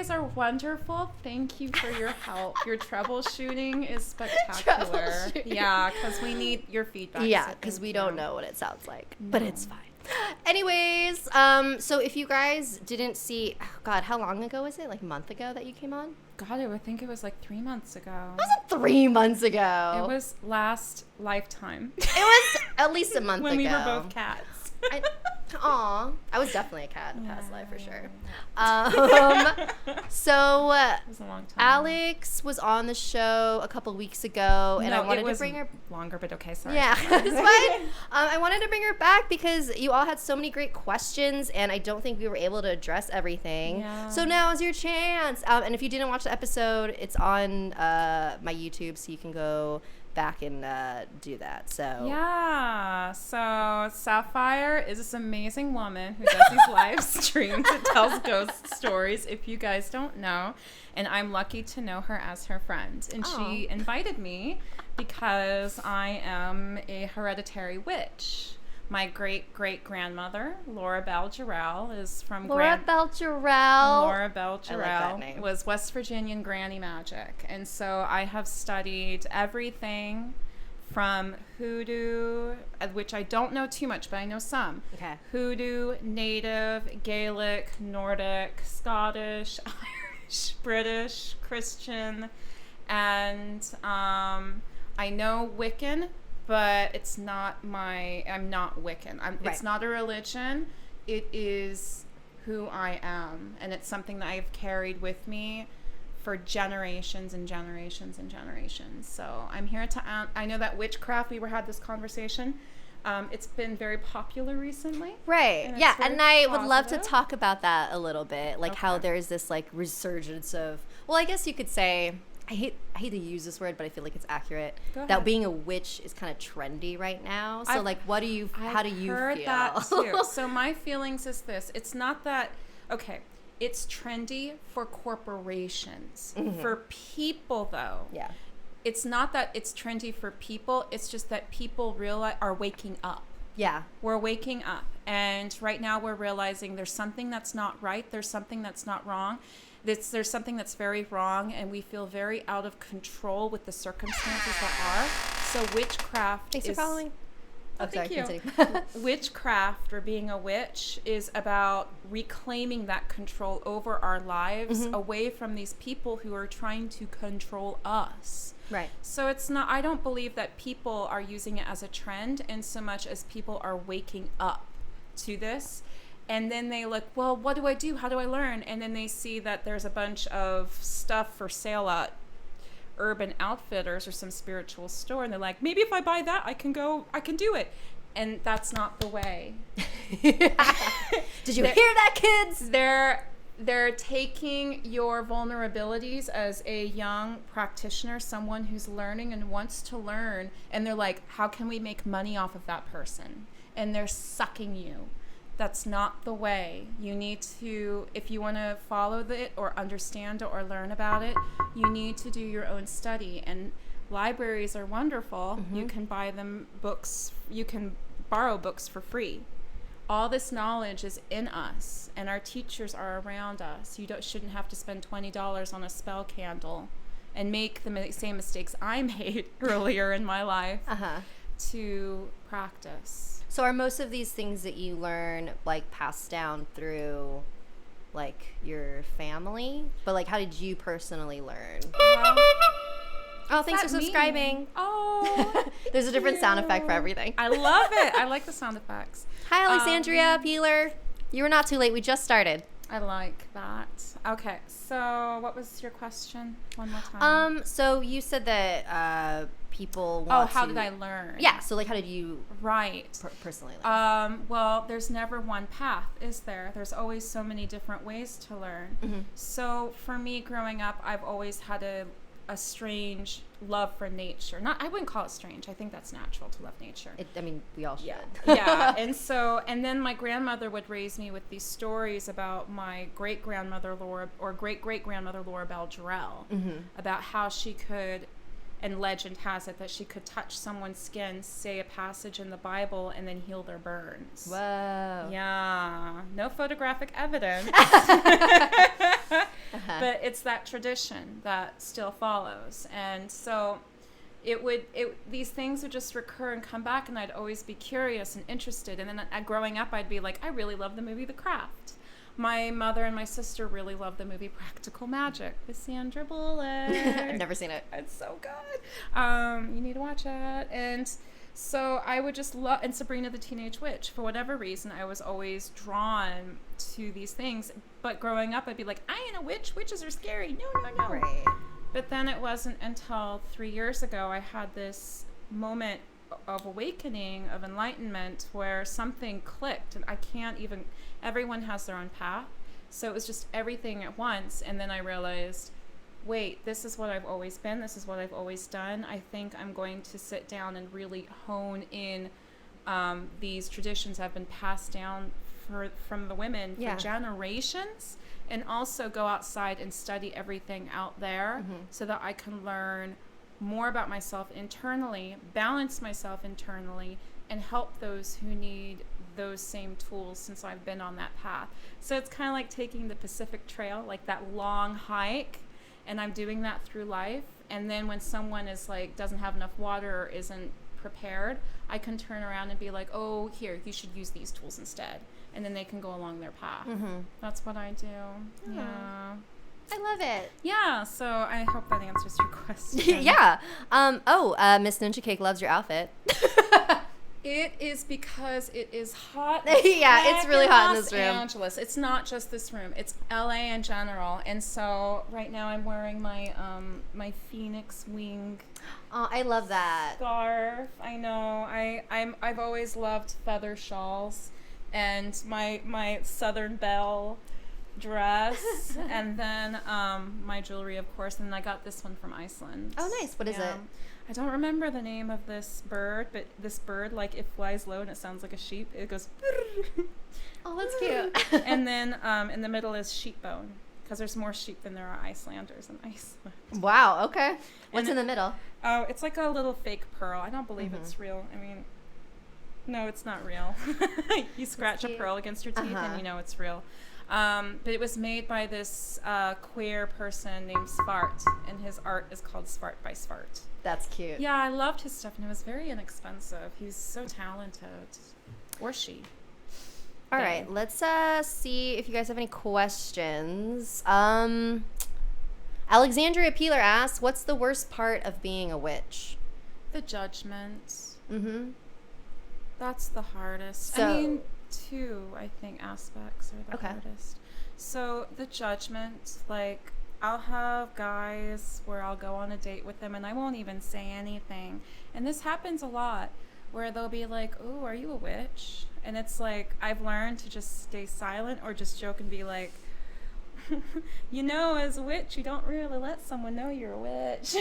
guys are wonderful. Thank you for your help. Your troubleshooting is spectacular. Yeah, because we need your feedback. Yeah, because we don't know what it sounds like, but it's fine. Anyways, so if you guys didn't see, oh God, how long ago was it? Like a month ago that you came on? God, I would think it was like 3 months ago. It wasn't 3 months ago. It was last lifetime. It was at least a month when ago. When we were both cats. I was definitely a cat in past life for sure. So it was a long time. Alyx was on the show a couple weeks ago, and I wanted to bring her longer, but okay, sorry. Yeah, it's fine. I wanted to bring her back because you all had so many great questions, and I don't think we were able to address everything. Yeah. So now is your chance. And if you didn't watch the episode, it's on my YouTube, so you can go back and do that. So yeah, so Sapphire is this amazing woman who does these live streams and tells ghost stories, if you guys don't know, and I'm lucky to know her as her friend, and she invited me because I am a hereditary witch. My great-great-grandmother, Laura Bell Jarrell, is from Laura Bell Jarrell. Laura Bell Jarrell was West Virginian granny magic. And so I have studied everything from hoodoo, which I don't know too much, but I know some. Okay. Hoodoo, Native, Gaelic, Nordic, Scottish, Irish, British, Christian, and I know Wiccan. But it's not I'm not Wiccan. It's not a religion. It is who I am. And it's something that I've carried with me for generations and generations and generations. So I'm here to, I know that witchcraft, we had this conversation. It's been very popular recently. Right. Yeah. And I would love to talk about that a little bit. Like how there's this like resurgence of, well, I guess you could say, I hate to use this word, but I feel like it's accurate. That being a witch is kind of trendy right now. So how do you feel? I've heard that too. So my feelings is this. It's not that, it's trendy for corporations. Mm-hmm. For people though. Yeah. It's not that it's trendy for people. It's just that people are waking up. Yeah. We're waking up. And right now we're realizing there's something that's not right. There's something that's not wrong. There's something that's very wrong, and we feel very out of control with the circumstances that are. So witchcraft Thanks for following. Oh, thank you. Witchcraft, or being a witch, is about reclaiming that control over our lives away from these people who are trying to control us. Right. So it's not, I don't believe that people are using it as a trend in so much as people are waking up to this. And then they look, well, what do I do? How do I learn? And then they see that there's a bunch of stuff for sale at Urban Outfitters or some spiritual store. And they're like, maybe if I buy that, I can do it. And that's not the way. Did you hear that, kids? They're taking your vulnerabilities as a young practitioner, someone who's learning and wants to learn. And they're like, how can we make money off of that person? And they're sucking you. That's not the way. You need to, if you want to follow it or understand it or learn about it, you need to do your own study. And libraries are wonderful. Mm-hmm. You can buy them books. You can borrow books for free. All this knowledge is in us, and our teachers are around us. You shouldn't have to spend $20 on a spell candle and make the same mistakes I made earlier in my life to practice. So are most of these things that you learn like passed down through like your family? But like how did you personally learn? Well, thanks for subscribing. Me? Oh. There's a different sound effect for everything. I love it. I like the sound effects. Hi, Alexandria Peeler. You were not too late. We just started. I like that. Okay, so what was your question? One more time. So you said that people want how did I learn? Yeah, so like how did you personally learn? Well, there's never one path, is there? There's always so many different ways to learn. Mm-hmm. So for me growing up, I've always had a strange love for nature. I wouldn't call it strange. I think that's natural to love nature. We all should. Yeah. And then my grandmother would raise me with these stories about my great-grandmother Laura, or great-great-grandmother Laura Bell Jarrell, about how she could, and legend has it that she could touch someone's skin, say a passage in the Bible, and then heal their burns. Whoa. Yeah. No photographic evidence. But it's that tradition that still follows. And so these things would just recur and come back, and I'd always be curious and interested. And then growing up, I'd be like, I really love the movie The Craft. My mother and my sister really love the movie Practical Magic with Sandra Bullock. I've never seen it. It's so good. You need to watch it. And so I would just love, and Sabrina the Teenage Witch. For whatever reason, I was always drawn to these things. But growing up, I'd be like, I ain't a witch. Witches are scary. No. Right. But then it wasn't until 3 years ago I had this moment of awakening, of enlightenment, where something clicked, and I can't even, everyone has their own path. So it was just everything at once. And then I realized, wait, this is what I've always been. This is what I've always done. I think I'm going to sit down and really hone in these traditions that have been passed down from the women for generations, and also go outside and study everything out there so that I can learn more about myself internally, balance myself internally, and help those who need those same tools, since I've been on that path. So it's kind of like taking the Pacific Trail, like that long hike, and I'm doing that through life. And then when someone is like, doesn't have enough water or isn't prepared, I can turn around and be like, oh, here, you should use these tools instead. And then they can go along their path. That's what I do. Yeah. I love it. Yeah, so I hope that answers your question. Yeah. Miss Ninja Cake loves your outfit. It is because it is hot. Yeah, it's really hot in this room. Los Angeles. It's not just this room. It's LA in general. And so right now I'm wearing my my phoenix wing. Oh, I love that scarf. I know. I've always loved feather shawls, and my Southern Belle dress, and then my jewelry, of course, and I got this one from Iceland. Oh, nice. What is it? I don't remember the name of this bird, but this bird, like, it flies low and it sounds like a sheep. It goes oh, that's cute. And then in the middle is sheep bone, because there's more sheep than there are Icelanders in Iceland. Wow, okay. What's in the middle? Oh, it's like a little fake pearl. I don't believe it's real. I mean, no, it's not real. You scratch a pearl against your teeth and you know it's real. But it was made by this queer person named Svart, and his art is called Svart by Svart. That's cute. Yeah, I loved his stuff, and it was very inexpensive. He's so talented. Or she. All right, let's see if you guys have any questions. Alexandria Peeler asks, what's the worst part of being a witch? The judgment. That's the hardest. So, I mean, two, I think, aspects are the hardest. So the judgment, like, I'll have guys where I'll go on a date with them and I won't even say anything. And this happens a lot, where they'll be like, oh, are you a witch? And it's like, I've learned to just stay silent or just joke and be like, you know, as a witch, you don't really let someone know you're a witch.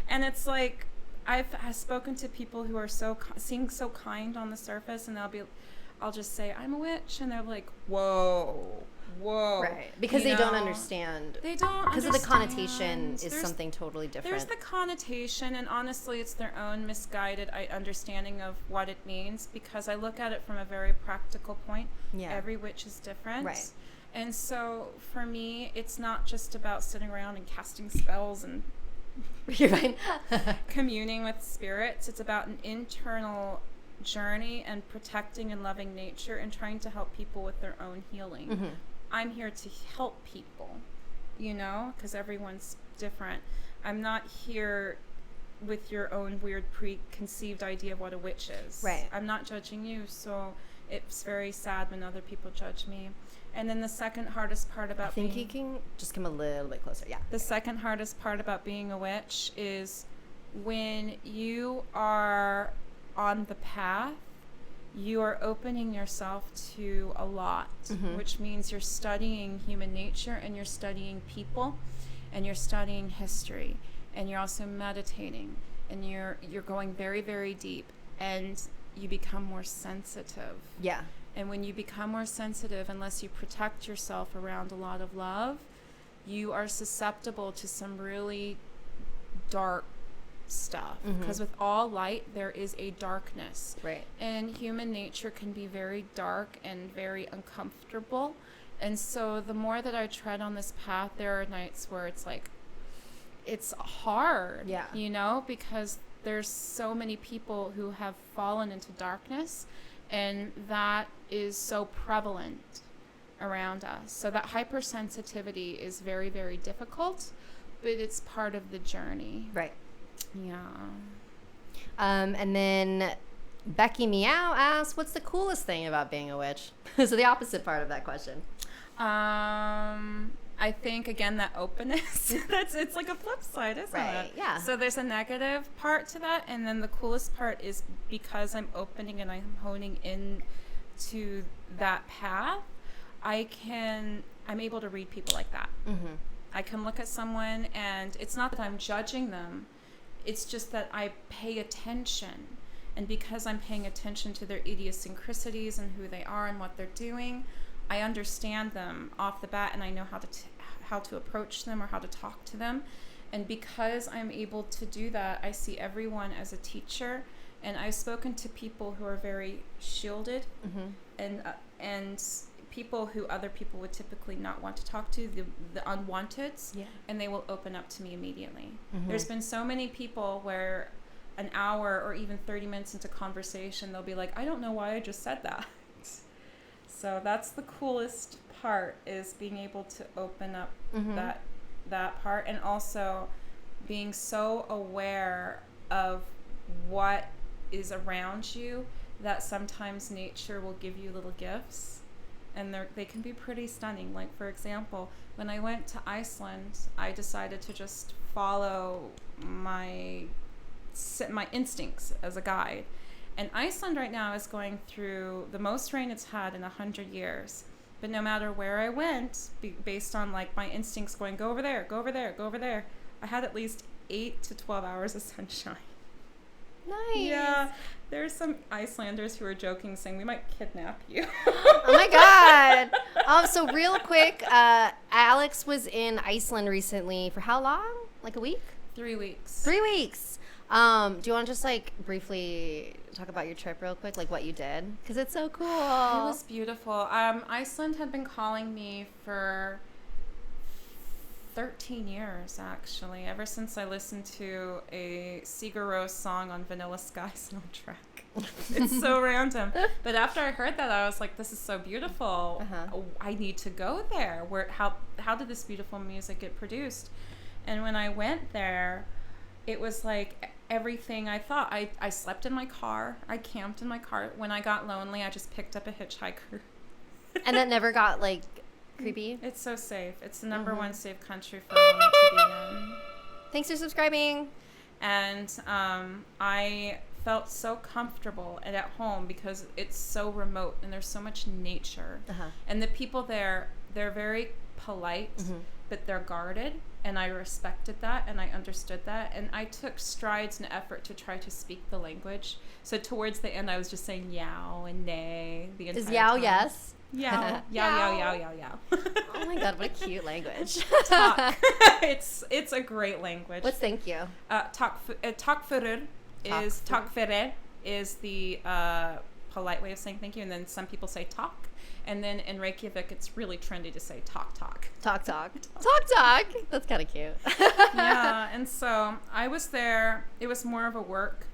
And it's like, I've spoken to people who are seem so kind on the surface, and I'll just say, I'm a witch, and they're like, whoa. Right, because they don't understand. They don't because of the connotation is something totally different. There's the connotation, and honestly, it's their own misguided understanding of what it means, because I look at it from a very practical point. Yeah. Every witch is different. Right. And so, for me, it's not just about sitting around and casting spells and you're fine. Communing with spirits. It's about an internal journey and protecting and loving nature and trying to help people with their own healing. I'm here to help people, you know, because everyone's different. I'm not here with your own weird preconceived idea of what a witch is. Right. I'm not judging you, so it's very sad when other people judge me. And then the second hardest part about you can just come a little bit closer. Yeah. The second hardest part about being a witch is when you are on the path, you are opening yourself to a lot, which means you're studying human nature, and you're studying people, and you're studying history, and you're also meditating, and you're going very, very deep, and you become more sensitive. Yeah. And when you become more sensitive, unless you protect yourself around a lot of love, you are susceptible to some really dark stuff. Because with all light, there is a darkness. Right. And human nature can be very dark and very uncomfortable. And so the more that I tread on this path, there are nights where it's like, it's hard, you know, because there's so many people who have fallen into darkness, and that is so prevalent around us. So that hypersensitivity is very, very difficult, but it's part of the journey. Right. Yeah. And then Becky Meow asks, what's the coolest thing about being a witch? So the opposite part of that question. I think, again, that openness, it's like a flip side, isn't it? Yeah. So there's a negative part to that, and then the coolest part is because I'm opening and I'm honing in to that path, I'm able to read people like that. Mm-hmm. I can look at someone, and it's not that I'm judging them, it's just that I pay attention. And because I'm paying attention to their idiosyncrasies and who they are and what they're doing, I understand them off the bat, and I know how to approach them or how to talk to them. And because I'm able to do that, I see everyone as a teacher. And I've spoken to people who are very shielded, mm-hmm. and people who other people would typically not want to talk to, the unwanteds, and they will open up to me immediately. Mm-hmm. There's been so many people where an hour or even 30 minutes into conversation, they'll be like, I don't know why I just said that. So that's the coolest part, is being able to open up mm-hmm. that part, and also being so aware of what is around you that sometimes nature will give you little gifts, and they can be pretty stunning. Like, for example, when I went to Iceland, I decided to just follow my instincts as a guide. And Iceland right now is going through the most rain it's had in 100 years. But no matter where I went, based on like my instincts going, go over there, go over there, go over there, I had at least 8 to 12 hours of sunshine. Nice. Yeah. There's some Icelanders who are joking, saying we might kidnap you. Oh my God. So real quick, Alyx was in Iceland recently for how long? Like a week? 3 weeks. 3 weeks. Do you want to just like briefly talk about your trip real quick, like what you did? Because it's so cool. It was beautiful. Iceland had been calling me for 13 years, actually, ever since I listened to a Sigur Rós song on Vanilla Sky soundtrack. It's so random. But after I heard that, I was like, this is so beautiful. Uh-huh. I need to go there. How did this beautiful music get produced? And when I went there, it was like everything I thought. I slept in my car. I camped in my car. When I got lonely, I just picked up a hitchhiker. And that never got like creepy? It's so safe. It's the number one safe country for a woman to be in. Thanks for subscribing. And I felt so comfortable and at home because it's so remote and there's so much nature. Uh-huh. And the people there, they're very polite, mm-hmm. but they're guarded. And I respected that, and I understood that, and I took strides and effort to try to speak the language. So towards the end, I was just saying yow and nay the entire time. Is yow yes? Yow, yow. Oh my God, what a cute language. Talk. It's a great language. What's thank you? Takk is the polite way of saying thank you, and then some people say talk. And then in Reykjavik, it's really trendy to say talk. That's kind of cute. Yeah, and so I was there. It was more of a work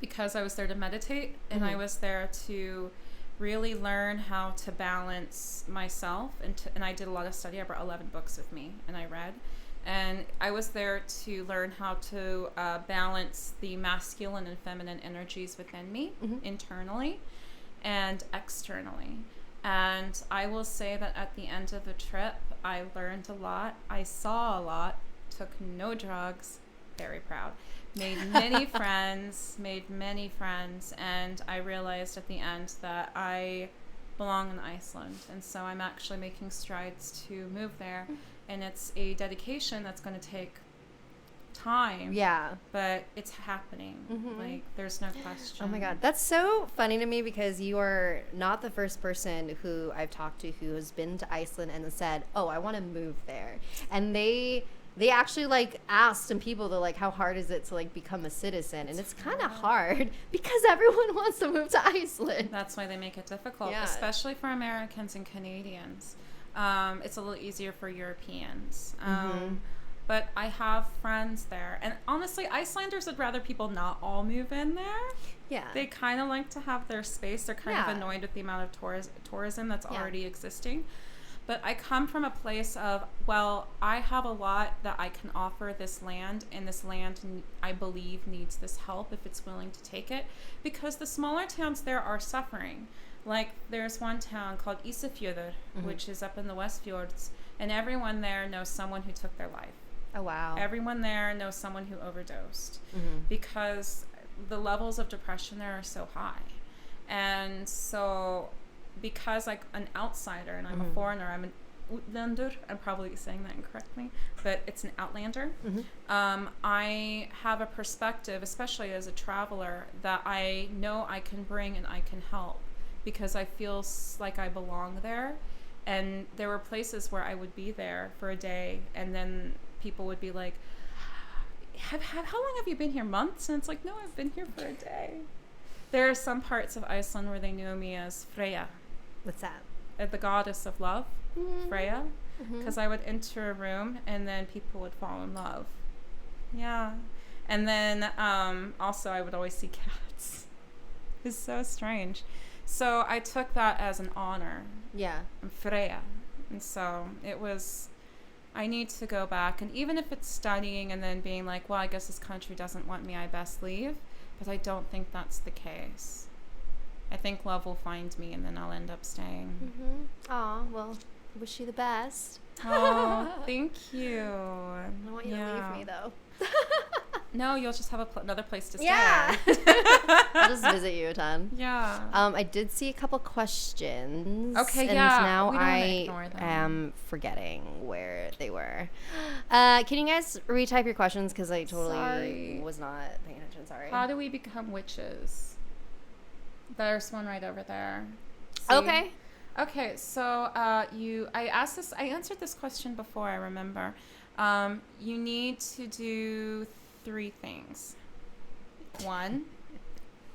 because I was there to meditate, and mm-hmm. I was there to really learn how to balance myself. And I did a lot of study. I brought 11 books with me, and I read. And I was there to learn how to balance the masculine and feminine energies within me, mm-hmm. internally and externally. And I will say that at the end of the trip, I learned a lot. I saw a lot, took no drugs, very proud, made many friends, and I realized at the end that I belong in Iceland. And so I'm actually making strides to move there. And it's a dedication that's going to take time. Yeah. But it's happening. Mm-hmm. Like, there's no question. Oh my God. That's so funny to me because you are not the first person who I've talked to who has been to Iceland and said, oh, I want to move there. And they actually like asked some people, they're like, how hard is it to like become a citizen? And it's kind of hard because everyone wants to move to Iceland. That's why they make it difficult, especially for Americans and Canadians. It's a little easier for Europeans. But I have friends there. And honestly, Icelanders would rather people not all move in there. Yeah. They kind of like to have their space. They're kind of annoyed with the amount of tourism that's already existing. But I come from a place of, well, I have a lot that I can offer this land, and this land, I believe, needs this help if it's willing to take it. Because the smaller towns there are suffering. Like, there's one town called Isafjordur, which is up in the West Fjords, and everyone there knows someone who took their life. Oh, wow. Everyone there knows someone who overdosed because the levels of depression there are so high. And so because like an outsider and I'm a foreigner, I'm an Utlander, I'm probably saying that incorrectly, but it's an outlander. I have a perspective, especially as a traveler, that I know I can bring and I can help because I feel like I belong there. And there were places where I would be there for a day and then people would be like, how long have you been here? Months? And it's like, no, I've been here for a day. There are some parts of Iceland where they knew me as Freyja. What's that? The goddess of love, Freyja. Because I would enter a room and then people would fall in love. Yeah. And then also I would always see cats. It's so strange. So I took that as an honor. Yeah. I'm Freyja. And so it was... I need to go back, and even if it's studying and then being like, well, I guess this country doesn't want me, I best leave, but I don't think that's the case. I think love will find me and then I'll end up staying. Aw, well, I wish you the best. Oh, thank you. I don't want you to leave me, though. No, you'll just have another place to stay. Yeah. I'll just visit you a ton. Yeah. I did see a couple questions. Okay, and now I am forgetting where they were. Can you guys retype your questions? Because I totally was not paying attention. Sorry. How do we become witches? There's one right over there. See? Okay. Okay, so I answered this question before, I remember. You need to do 3 things. 1,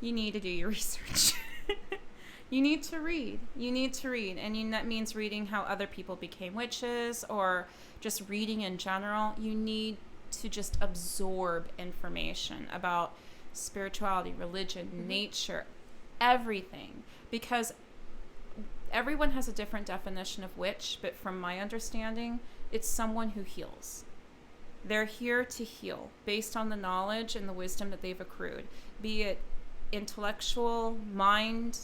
you need to do your research. You need to read. And that means reading how other people became witches or just reading in general. You need to just absorb information about spirituality, religion, nature, everything. Because everyone has a different definition of witch, but from my understanding, it's someone who heals. They're here to heal based on the knowledge and the wisdom that they've accrued, be it intellectual, mind,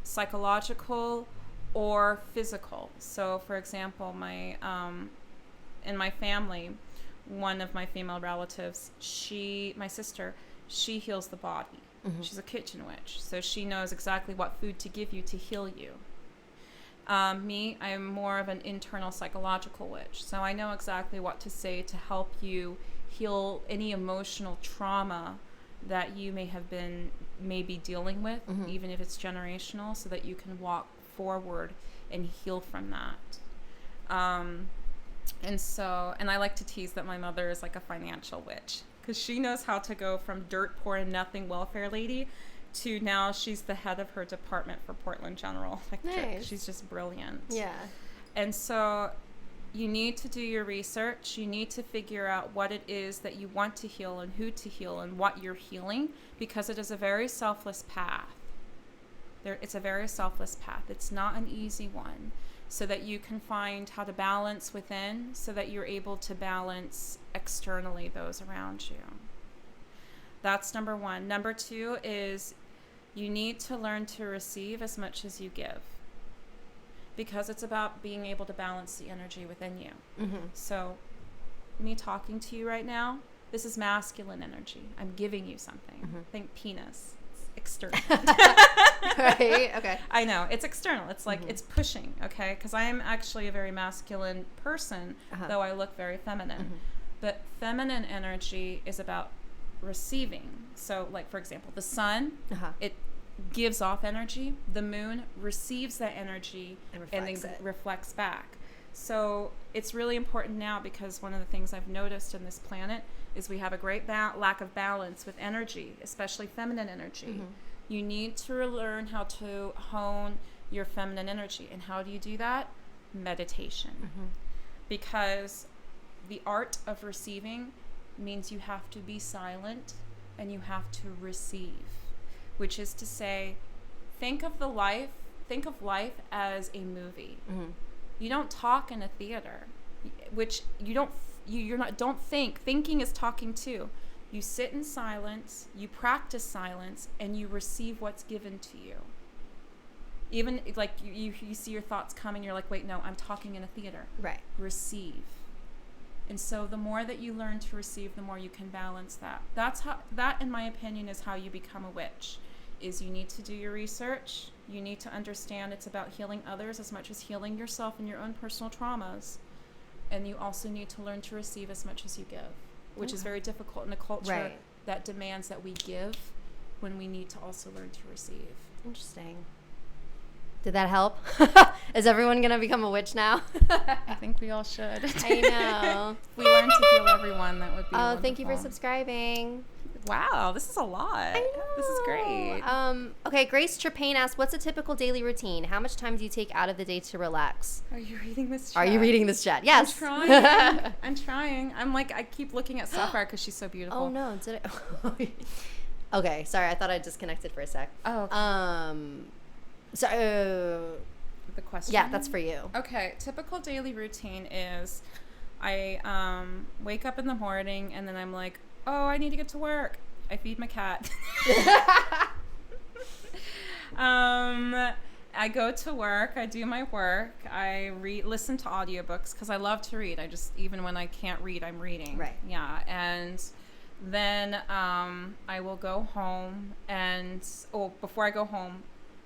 psychological, or physical. So, for example, in my family, one of my female relatives, my sister, she heals the body. She's a kitchen witch, so she knows exactly what food to give you to heal you. Me, I'm more of an internal psychological witch. So I know exactly what to say to help you heal any emotional trauma that you may have been maybe dealing with, even if it's generational, so that you can walk forward and heal from that. And I like to tease that my mother is like a financial witch because she knows how to go from dirt poor and nothing welfare lady to now she's the head of her department for Portland General Electric. Nice. She's just brilliant. Yeah. And so you need to do your research. You need to figure out what it is that you want to heal and who to heal and what you're healing, because it is a very selfless path. It's a very selfless path. It's not an easy one, so that you can find how to balance within so that you're able to balance externally those around you. That's number 1. Number 2 is you need to learn to receive as much as you give, because it's about being able to balance the energy within you. So me talking to you right now, this is masculine energy. I'm giving you something. Think penis. It's external. Right? Okay. I know. It's external. It's like it's pushing, okay? Because I am actually a very masculine person, though I look very feminine. But feminine energy is about receiving. So like, for example, the sun, it gives off energy. The moon receives that energy and then reflects back. So it's really important now, because one of the things I've noticed in this planet is we have a great lack of balance with energy, especially feminine energy. You need to learn how to hone your feminine energy. And how do you do that? meditation. Because the art of receiving means you have to be silent and you have to receive, which is to say, think of life as a movie. You don't talk in a theater, which don't think. Thinking is talking too. You sit in silence, you practice silence, and you receive what's given to you. Even like you see your thoughts coming, you're like, wait, no, I'm talking in a theater. Right. Receive. And so the more that you learn to receive, the more you can balance that. That, in my opinion, is how you become a witch. Is you need to do your research. You need to understand it's about healing others as much as healing yourself and your own personal traumas. And you also need to learn to receive as much as you give, which is very difficult in a culture that demands that we give when we need to also learn to receive. Interesting. Did that help? Is everyone going to become a witch now? I think we all should. I know. If we learn to heal everyone, that would be wonderful. Thank you for subscribing. Wow, this is a lot. I know. This is great. Okay, Grace Trepane asks, what's a typical daily routine? How much time do you take out of the day to relax? Are you reading this chat? Are you reading this chat? Yes. I'm trying. I keep looking at Sapphire because she's so beautiful. Oh, no. Did I? Okay, sorry. I thought I disconnected for a sec. Oh, okay. The question? Yeah, that's for you. Okay, typical daily routine is I wake up in the morning and then I'm like, oh, I need to get to work. I feed my cat. I go to work. I do my work. I listen to audiobooks because I love to read. Even when I can't read, I'm reading. Right. Yeah. And then I will go home before I go home,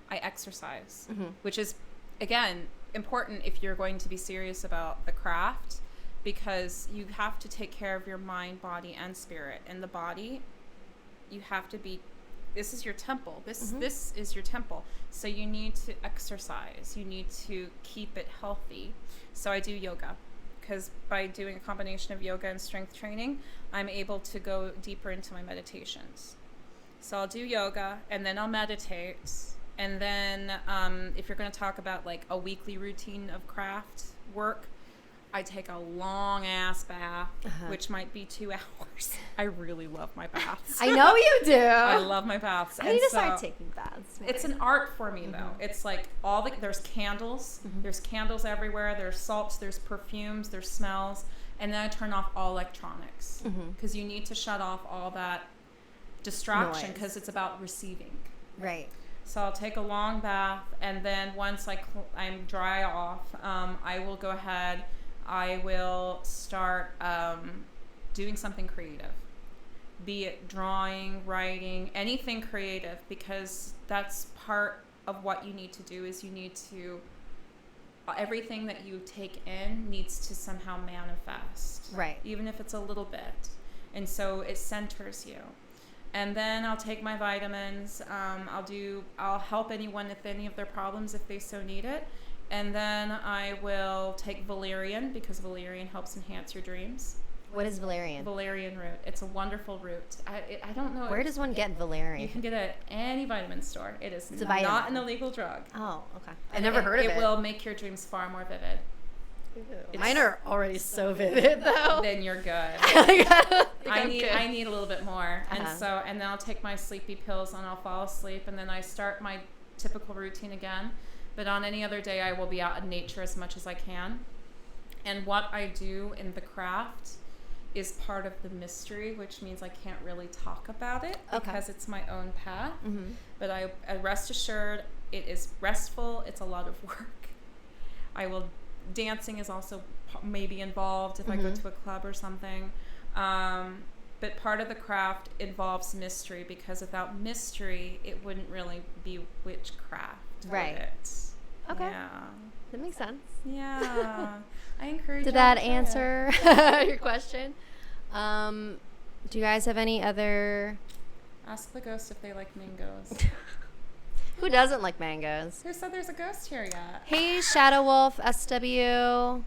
I exercise, which is, again, important if you're going to be serious about the craft, because you have to take care of your mind, body, and spirit. And the body, you have to be, this is your temple. This is your temple. So you need to exercise. You need to keep it healthy. So I do yoga, because by doing a combination of yoga and strength training, I'm able to go deeper into my meditations. So I'll do yoga, and then I'll meditate. And then if you're going to talk about like a weekly routine of craft work, I take a long ass bath, which might be 2 hours. I really love my baths. I know you do. I love my baths. I need to start taking baths. Maybe. It's an art for me, though. It's like there's candles. There's candles everywhere. There's salts. There's perfumes. There's smells. And then I turn off all electronics, because you need to shut off all that distraction, because it's about receiving. Right. So I'll take a long bath, and then once I'm dry off, I will go ahead. I will start doing something creative, be it drawing, writing, anything creative, because that's part of what you need to do. Is you need to, everything that you take in needs to somehow manifest, right? Even if it's a little bit, and so it centers you. And then I'll take my vitamins. I'll help anyone with any of their problems if they so need it. And then I will take valerian, because valerian helps enhance your dreams. What is valerian? Valerian root. It's a wonderful root. I don't know. Where does one get valerian? You can get it at any vitamin store. It's a not an illegal drug. Oh, okay. I've never heard of it. It will make your dreams far more vivid. Mine are already so vivid, though. Then you're good. I need a little bit more. And then I'll take my sleepy pills and I'll fall asleep, and then I start my typical routine again. But on any other day, I will be out in nature as much as I can. And what I do in the craft is part of the mystery, which means I can't really talk about it because it's my own path. But I rest assured, it is restful. It's a lot of work. Dancing is also maybe involved if I go to a club or something. But part of the craft involves mystery, because without mystery, it wouldn't really be witchcraft. Right. Okay. Yeah. That makes sense. Yeah. I encourage Did that answer your question? Do you guys have any other... Ask the ghost if they like mangoes. Who doesn't like mangoes? Who said there's a ghost here yet? Hey, Shadow Wolf SW.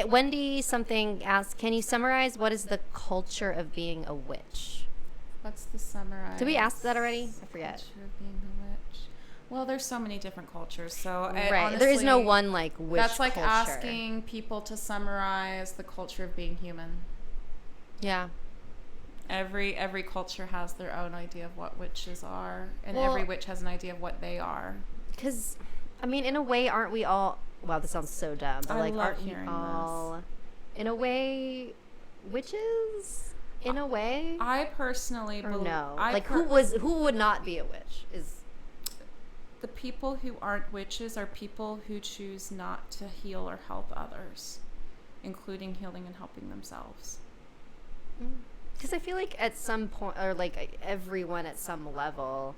Wendy something asked, can you summarize what is the culture of being a witch? What's the summarize? Did we ask that already? I forget. Culture of being a witch. Well, there's so many different cultures, so Right. Honestly, there is no one like witch that's like culture. asking people to summarize the culture of being human. Yeah. Every culture has their own idea of what witches are, and every witch has an idea of what they are. Because, I mean, in a way, aren't we all? Wow, this sounds so dumb. But I love aren't we hearing all, in a way, witches? In a way, I personally believe. No. Who would not be a witch? Is the people who aren't witches are people who choose not to heal or help others, including healing and helping themselves. Because I feel like at some point, or like everyone at some level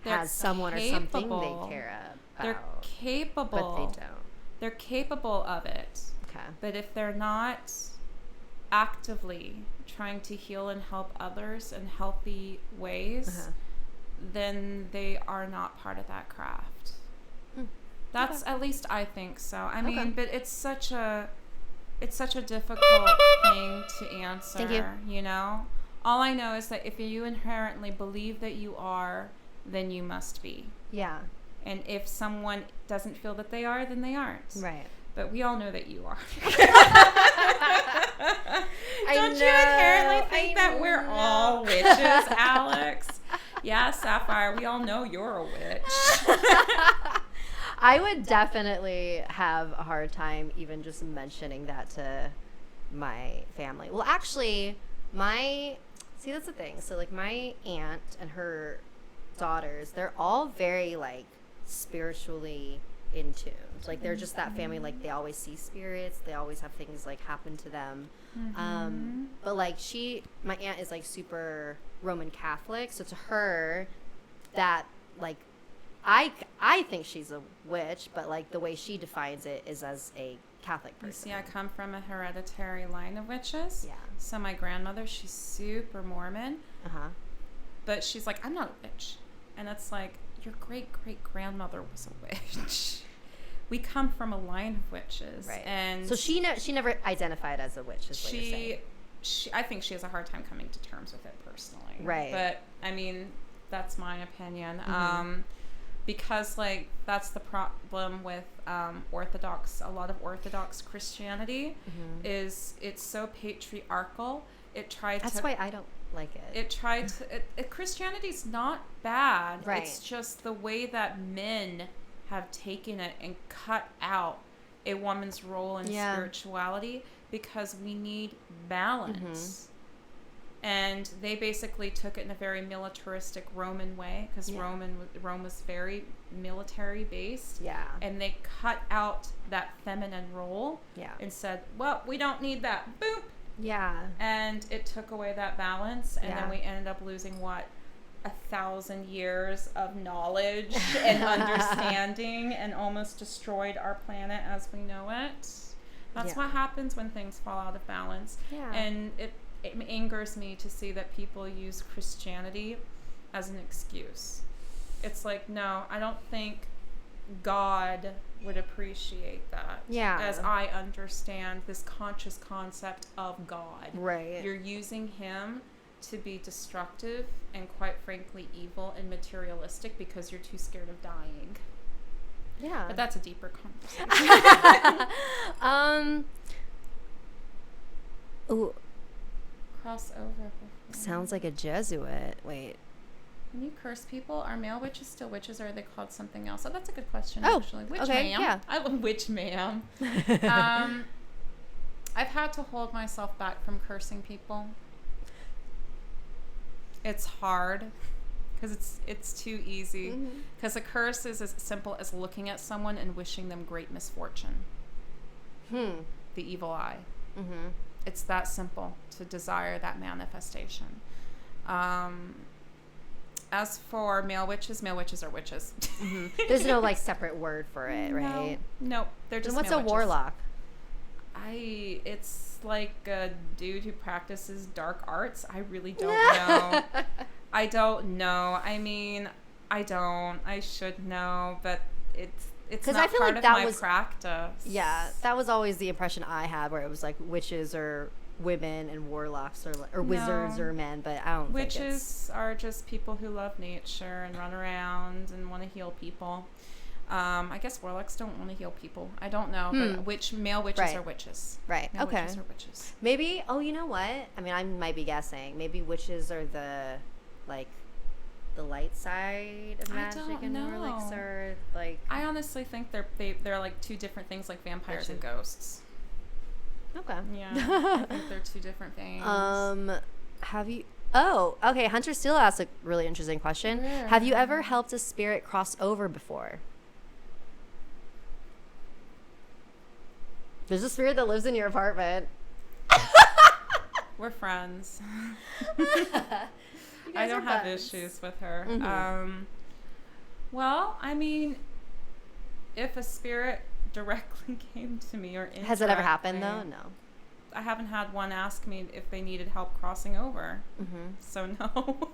has someone or something they care about. They're capable. But they don't. They're capable of it. Okay. But if they're not actively trying to heal and help others in healthy ways, then they are not part of that craft. That's at least I think so. I mean, but it's such a difficult thing to answer. Thank you. You know, all I know is that if you inherently believe that you are, then you must be. Yeah. And if someone doesn't feel that they are, then they aren't. Right. But we all know that you are. Don't you inherently think that we're all witches, Alyx? Yeah, Sapphire, we all know you're a witch. I would definitely have a hard time even just mentioning that to my family. Well, actually, see, that's the thing. So, like, my aunt and her daughters, they're all very, like, spiritually in tune. Like, they're just that family, like, they always see spirits. They always have things, like, happen to them. But, like, my aunt is, like, super Roman Catholic. So, to her, that, like, I think she's a witch, but, like, the way she defines it is as a Catholic person. You see, I come from a hereditary line of witches. Yeah. So my grandmother, she's super Mormon. But she's like, I'm not a witch. And it's like, your great-great-grandmother was a witch. We come from a line of witches. Right. And so she never identified as a witch, is what you're saying. I think she has a hard time coming to terms with it personally. Right. But, I mean, that's my opinion. Because, like, that's the problem with a lot of Orthodox Christianity is it's so patriarchal. That's why I don't like it. Christianity's not bad. Right. It's just the way that men have taken it and cut out a woman's role in spirituality because we need balance. And they basically took it in a very militaristic Roman way because Rome was very military based. Yeah. And they cut out that feminine role. Yeah. And said, well, we don't need that. Boop. Yeah. And it took away that balance. And then we ended up losing 1,000 years of knowledge and understanding and almost destroyed our planet as we know it. That's what happens when things fall out of balance. Yeah. And it angers me to see that people use Christianity as an excuse. It's like, no, I don't think God would appreciate that. Yeah. As I understand this conscious concept of God. Right. You're using him to be destructive and quite frankly evil and materialistic because you're too scared of dying. Yeah. But that's a deeper conversation. Ooh. Crossover. Sounds like a Jesuit. Wait. When you curse people, are male witches still witches or are they called something else? Oh, that's a good question, actually. Witch ma'am. Yeah. I love witch ma'am. I've had to hold myself back from cursing people. It's hard because it's too easy. Because a curse is as simple as looking at someone and wishing them great misfortune. The evil eye. It's that simple to desire that manifestation. As for male witches are witches. There's no like separate word for it, right? No, they're just. And what's male a witches. warlock? It's like a dude who practices dark arts. I really don't know. I don't know. I mean, I should know, but it's not I feel part like of my practice. Yeah, that was always the impression I had, where it was like witches are women and warlocks or wizards or men, but I don't think witches are just people who love nature and run around and want to heal people. I guess warlocks don't want to heal people. I don't know, but male witches are witches. Right. Male okay. Witches are witches. Maybe. Oh, you know what? I mean, I might be guessing. Maybe witches are the light side of magic, and warlocks are like. I honestly think they're like two different things, like vampires and ghosts. Okay. Yeah. I think they're two different things. Have you? Oh, okay. Hunter Steele asked a really interesting question. Yeah. Have you ever helped a spirit cross over before? There's a spirit that lives in your apartment. We're friends. I don't have issues with her. Mm-hmm. Well, I mean, if a spirit directly came to me or has it ever happened though? No. I haven't had one ask me if they needed help crossing over. Mm-hmm. So no.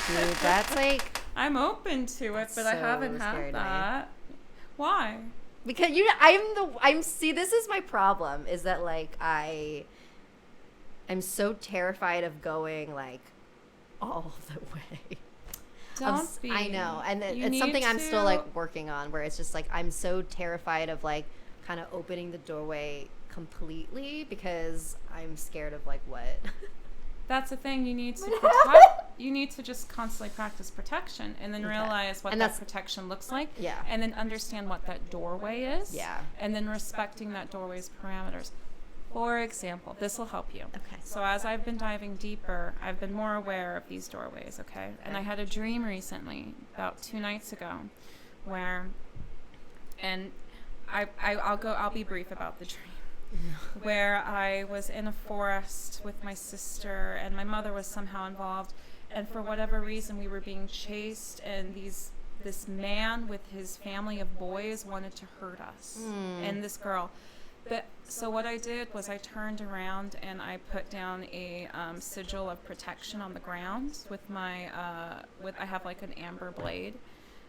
Dude, that's like. I'm open to it, but I haven't had that. Why? Because see, this is my problem, is that like I'm so terrified of going like all the way. Don't be. I know, and it's something I'm still like working on, where it's just like I'm so terrified of like kind of opening the doorway completely because I'm scared of like what. That's the thing. You need to protect. You need to just constantly practice protection, and then realize what that protection looks like. Yeah. And then understand what that doorway is. Yeah. And then respecting that doorway's parameters. For example, this will help you. Okay. So as I've been diving deeper, I've been more aware of these doorways. Okay. And I had a dream recently, about 2 nights ago, where, and I'll be brief about the dream. Where I was in a forest with my sister and my mother was somehow involved, and for whatever reason we were being chased, and this man with his family of boys wanted to hurt us and this girl. But so what I did was I turned around and I put down a sigil of protection on the ground with my I have like an amber blade,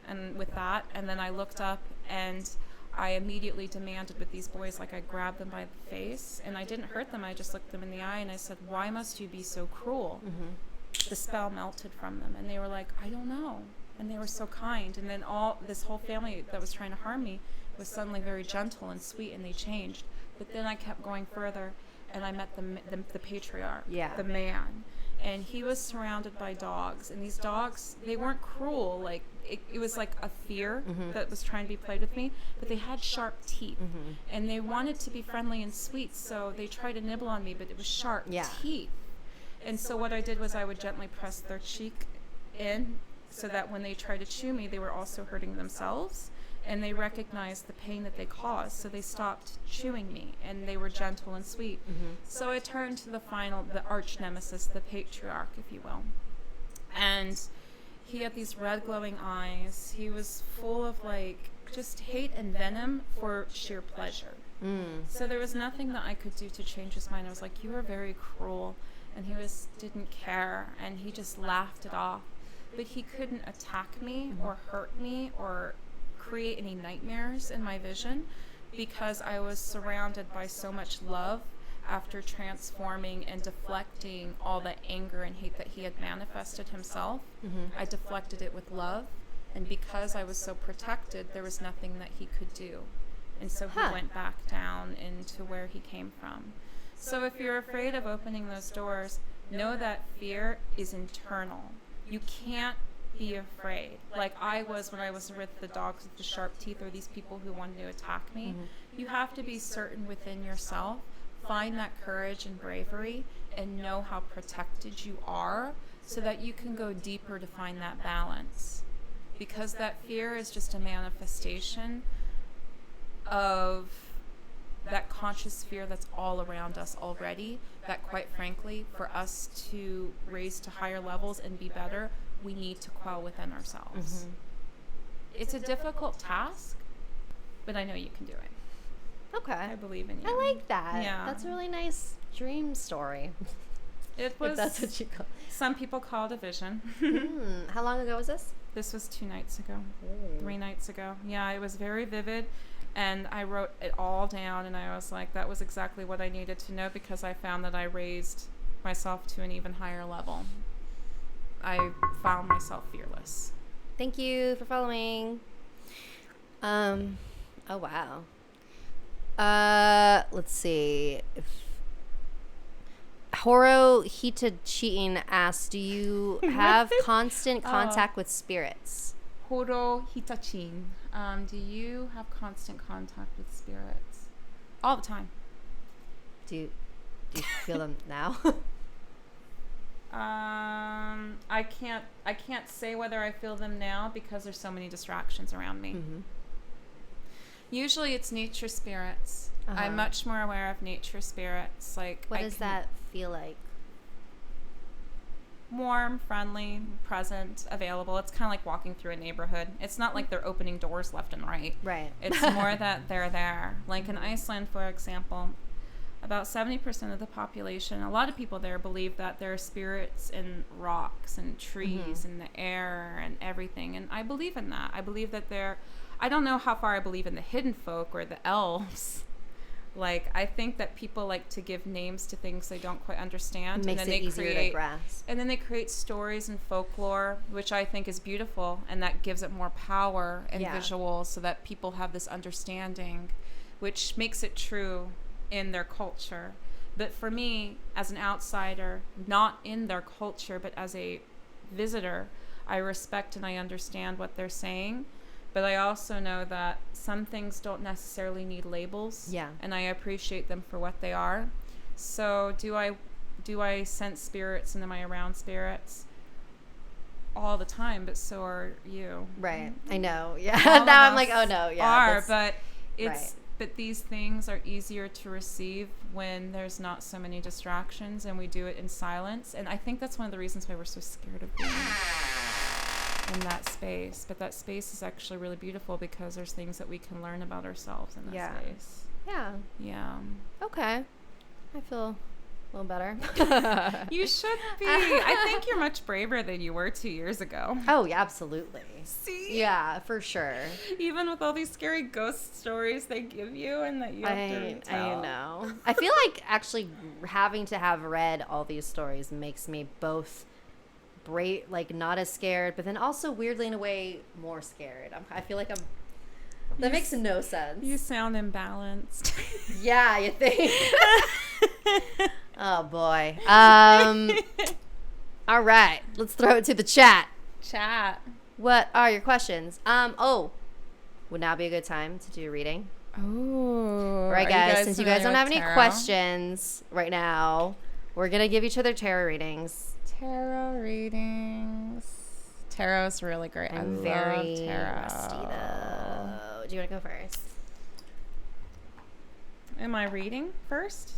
and with that, and then I looked up and I immediately demanded with these boys, like I grabbed them by the face, and I didn't hurt them. I just looked them in the eye and I said, "Why must you be so cruel?" Mm-hmm. The spell melted from them, and they were like, "I don't know." And they were so kind. And then this whole family that was trying to harm me was suddenly very gentle and sweet, and they changed. But then I kept going further, and I met the patriarch, the man. And he was surrounded by dogs, and these dogs, they weren't cruel. Like it was like a fear that was trying to be played with me, but they had sharp teeth, and they wanted to be friendly and sweet, so they tried to nibble on me, but it was sharp teeth. And so what I did was I would gently press their cheek in, so that when they tried to chew me, they were also hurting themselves, and they recognized the pain that they caused, so they stopped chewing me, and they were gentle and sweet. So I turned to the arch nemesis, the patriarch, if you will, and he had these red glowing eyes. He was full of like just hate and venom for sheer pleasure. So there was nothing that I could do to change his mind. I was like, "You are very cruel," and he didn't care, and he just laughed it off. But he couldn't attack me or hurt me or create any nightmares in my vision, because I was surrounded by so much love after transforming and deflecting all the anger and hate that he had manifested himself. I deflected it with love, and because I was so protected, there was nothing that he could do. And so he went back down into where he came from. So if you're afraid of opening those doors, know that fear is internal. You can't be afraid. Like I was when I was with the dogs with the sharp teeth, or these people who wanted to attack me. You have to be certain within yourself, find that courage and bravery, and know how protected you are, so that you can go deeper to find that balance. Because that fear is just a manifestation of that conscious fear that's all around us already, that quite frankly, for us to raise to higher levels and be better, we need to quell within ourselves. It's a difficult task, but I know you can do it. Okay. I believe in you. I like that. Yeah. That's a really nice dream story. It was. If that's what you call it. Some people call it a vision. How long ago was this? This was 2 nights ago. 3 nights ago. Yeah, it was very vivid. And I wrote it all down, and I was like, that was exactly what I needed to know, because I found that I raised myself to an even higher level. I found myself fearless. Thank you for following. Oh, wow. Let's see. Horo Hitachin asks, do you have constant contact with spirits? Horo Hitachin. Do you have constant contact with spirits? All the time. Do you feel them now? I can't say whether I feel them now, because there's so many distractions around me. Mm-hmm. Usually it's nature spirits. I'm much more aware of nature spirits. Like, what does that feel like? Warm, friendly, present, available. It's kind of like walking through a neighborhood. It's not like they're opening doors left and right. Right. It's more that they're there. Like in Iceland, for example, about 70% of the population, a lot of people there believe that there are spirits in rocks and trees and the air and everything. And I believe in that. I believe that I don't know how far I believe in the hidden folk or the elves. Like, I think that people like to give names to things they don't quite understand. Makes it easier to grasp. And then they create stories and folklore, which I think is beautiful, and that gives it more power and visuals, so that people have this understanding, which makes it true in their culture. But for me, as an outsider, not in their culture, but as a visitor, I respect and I understand what they're saying. But I also know that some things don't necessarily need labels. Yeah. And I appreciate them for what they are. So do I sense spirits, and am I around spirits? All the time, but so are you. Right. I know. Yeah. Now I'm like, oh no, yeah. But but these things are easier to receive when there's not so many distractions, and we do it in silence. And I think that's one of the reasons why we're so scared of being in that space. But that space is actually really beautiful, because there's things that we can learn about ourselves in that space. Yeah. Okay. I feel a little better. You should be. I think you're much braver than you were 2 years ago. Oh, yeah, absolutely. See? Yeah, for sure. Even with all these scary ghost stories they give you, and that you have to retell. I know. I feel like actually having to have read all these stories makes me both brave, like not as scared, but then also weirdly in a way more scared. I feel like that makes no sense. You sound imbalanced. Yeah, you think? Oh boy. All right, let's throw it to the chat. What are your questions? Would now be a good time to do a reading? Oh. Right, guys, since you guys don't have any questions right now, we're gonna give each other tarot readings. Tarot's really great. I'm very tarot. Rusty though. Do you want to go first? Am I reading first?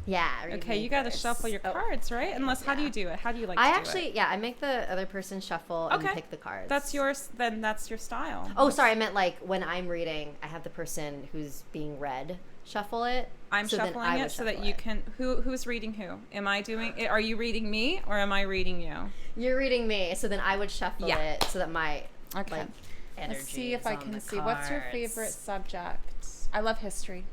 Yeah. Okay, you got to shuffle your cards, right? Unless, how do you do it? How do you like to do it? I make the other person shuffle and pick the cards. That's yours. Then that's your style. Oh, sorry. I meant like when I'm reading, I have the person who's being read shuffle it. I'm shuffling it so that you can. Who's reading who? Am I doing it? Are you reading me or am I reading you? You're reading me, so then I would shuffle it so that my energy. Let's see if I can see. What's your favorite subject? I love history.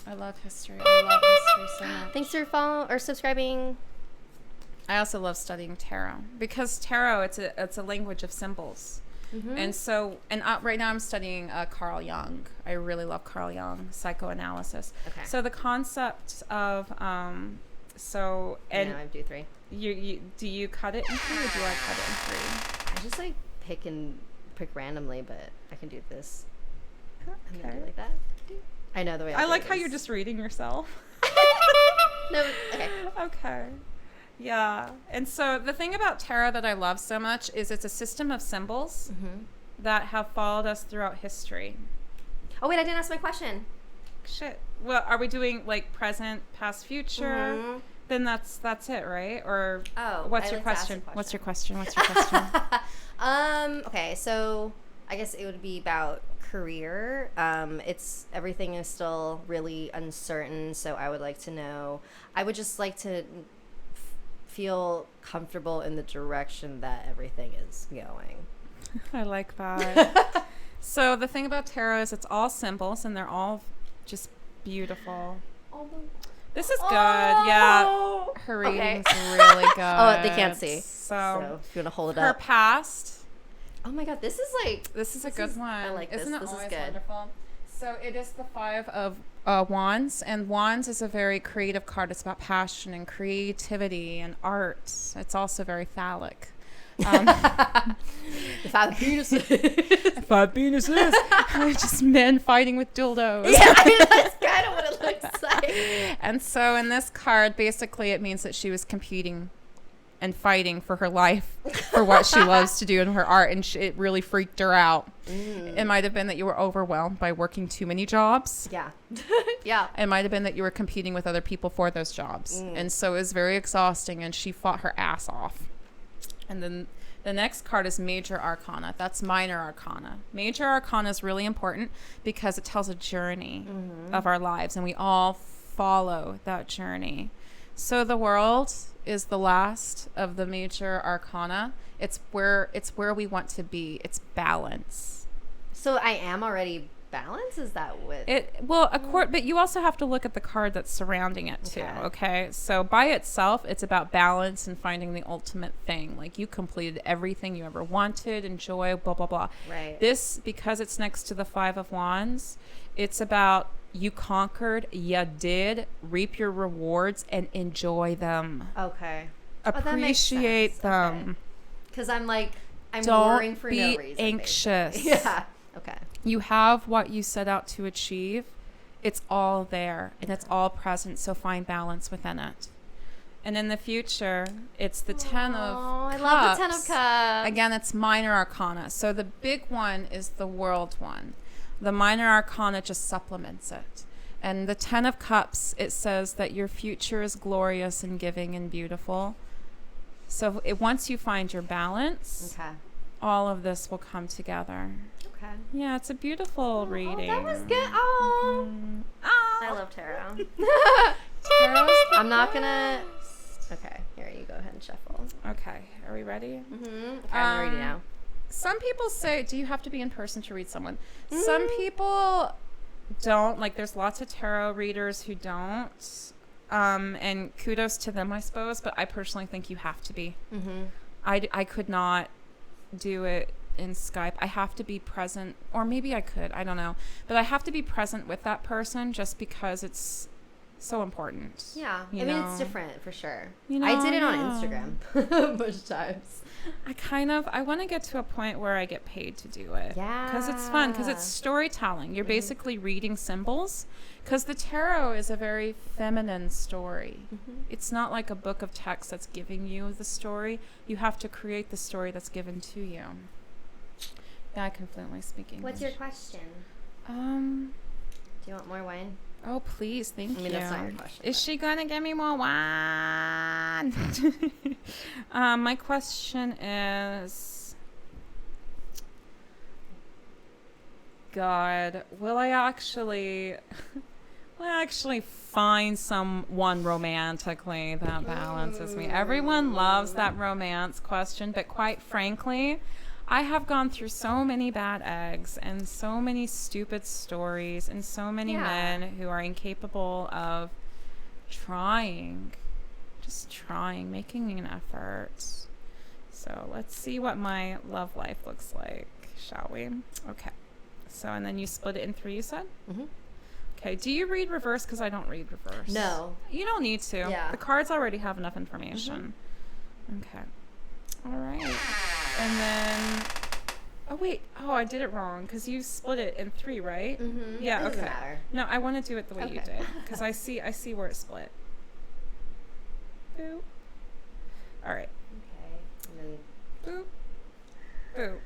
I love history. I love history so much. Thanks for following or subscribing. I also love studying tarot, because tarot it's a language of symbols. Mm-hmm. And so, right now I'm studying Carl Jung. I really love Carl Jung, psychoanalysis. Okay. So the concept of I do 3. Do you cut it in 3 or do I cut it in 3? I just like pick randomly, but I can do this. Okay. And then do like that. I know the way. I like how you're just reading yourself. No. Okay. Okay. Yeah. And so the thing about tarot that I love so much is it's a system of symbols that have followed us throughout history. Oh, wait, I didn't ask my question. Shit. Well, are we doing like present, past, future? Mm-hmm. Then that's it, right? Or what's your question? What's your question? Okay, so I guess it would be about career. Everything is still really uncertain, so I would like to know. I would just like to feel comfortable in the direction that everything is going. I like that. So the thing about tarot is it's all symbols and they're all just beautiful. This is good. Yeah. Her reading's really good. Oh, they can't see. So if you want to hold it her up. past. Oh my God, this is a good one. I like this. Isn't it This is always good. wonderful? So it is the 5 of Wands, and Wands is a very creative card. It's about passion and creativity and art. It's also very phallic. The 5 penises. 5 penises. Just men fighting with dildos. Yeah, I mean, that's kind of what it looks like. And so in this card, basically it means that she was competing and fighting for her life, for what she loves to do in her art, and it really freaked her out. It might have been that you were overwhelmed by working too many jobs. Yeah. Yeah. It might have been that you were competing with other people for those jobs. And so it was very exhausting, and she fought her ass off. And then the next card is Major Arcana. That's Minor Arcana. Major Arcana is really important because it tells a journey of our lives, and we all follow that journey. So the World is the last of the Major Arcana. It's where we want to be. It's balance. So I am already balanced? Is that what? But you also have to look at the card that's surrounding it too. Okay. So by itself, it's about balance and finding the ultimate thing. Like you completed everything you ever wanted, enjoy, blah, blah, blah. Right. This, because it's next to the 5 of Wands, it's about you conquered, you did, reap your rewards, and enjoy them. Okay. Appreciate them. Because I'm Don't worrying for no reason. be anxious. Yeah. Okay. You have what you set out to achieve. It's all there and it's all present. So find balance within it. And in the future, it's the 10 of Cups. I love the 10 of Cups. Again, it's Minor Arcana. So the big one is the World one. The Minor Arcana just supplements it. And the 10 of Cups, it says that your future is glorious and giving and beautiful. So once you find your balance, all of this will come together. Okay. Yeah, it's a beautiful reading. That was good. Oh. I love tarot. I'm not going to... Okay, here, you go ahead and shuffle. Okay, are we ready? Okay, I'm ready now. Some people say, do you have to be in person to read someone? Some people don't. Like, there's lots of tarot readers who don't. And kudos to them, I suppose. But I personally think you have to be. I could not do it in Skype. I have to be present. Or maybe I could. I don't know. But I have to be present with that person just because it's so important. Yeah. I mean, it's different for sure. You know, I did it on Instagram a bunch of times. I want to get to a point where I get paid to do it. Yeah. Because it's fun, because it's storytelling. You're basically reading symbols, because the tarot is a very feminine story. It's not like a book of text that's giving you the story. You have to create the story that's given to you. Yeah, I can fluently speak English. What's your question? Do you want more wine? Oh, please, thank you. I mean, that's not your question. Is she going to give me more wine? My question is, God, will I actually find someone romantically that balances me? Everyone loves that romance question, but quite frankly, I have gone through so many bad eggs and so many stupid stories and so many men who are incapable of making an effort. So let's see what my love life looks like, shall we? Okay. So, and then you split it in 3, you said? Okay. Do you read reverse? Because I don't read reverse. No. You don't need to. Yeah. The cards already have enough information. Okay. All right. And then, I did it wrong because you split it in 3, right? Yeah, Doesn't okay. matter. No, I want to do it the way you did because I see where it split. Boop. All right. Okay. And then, Boop. Boop.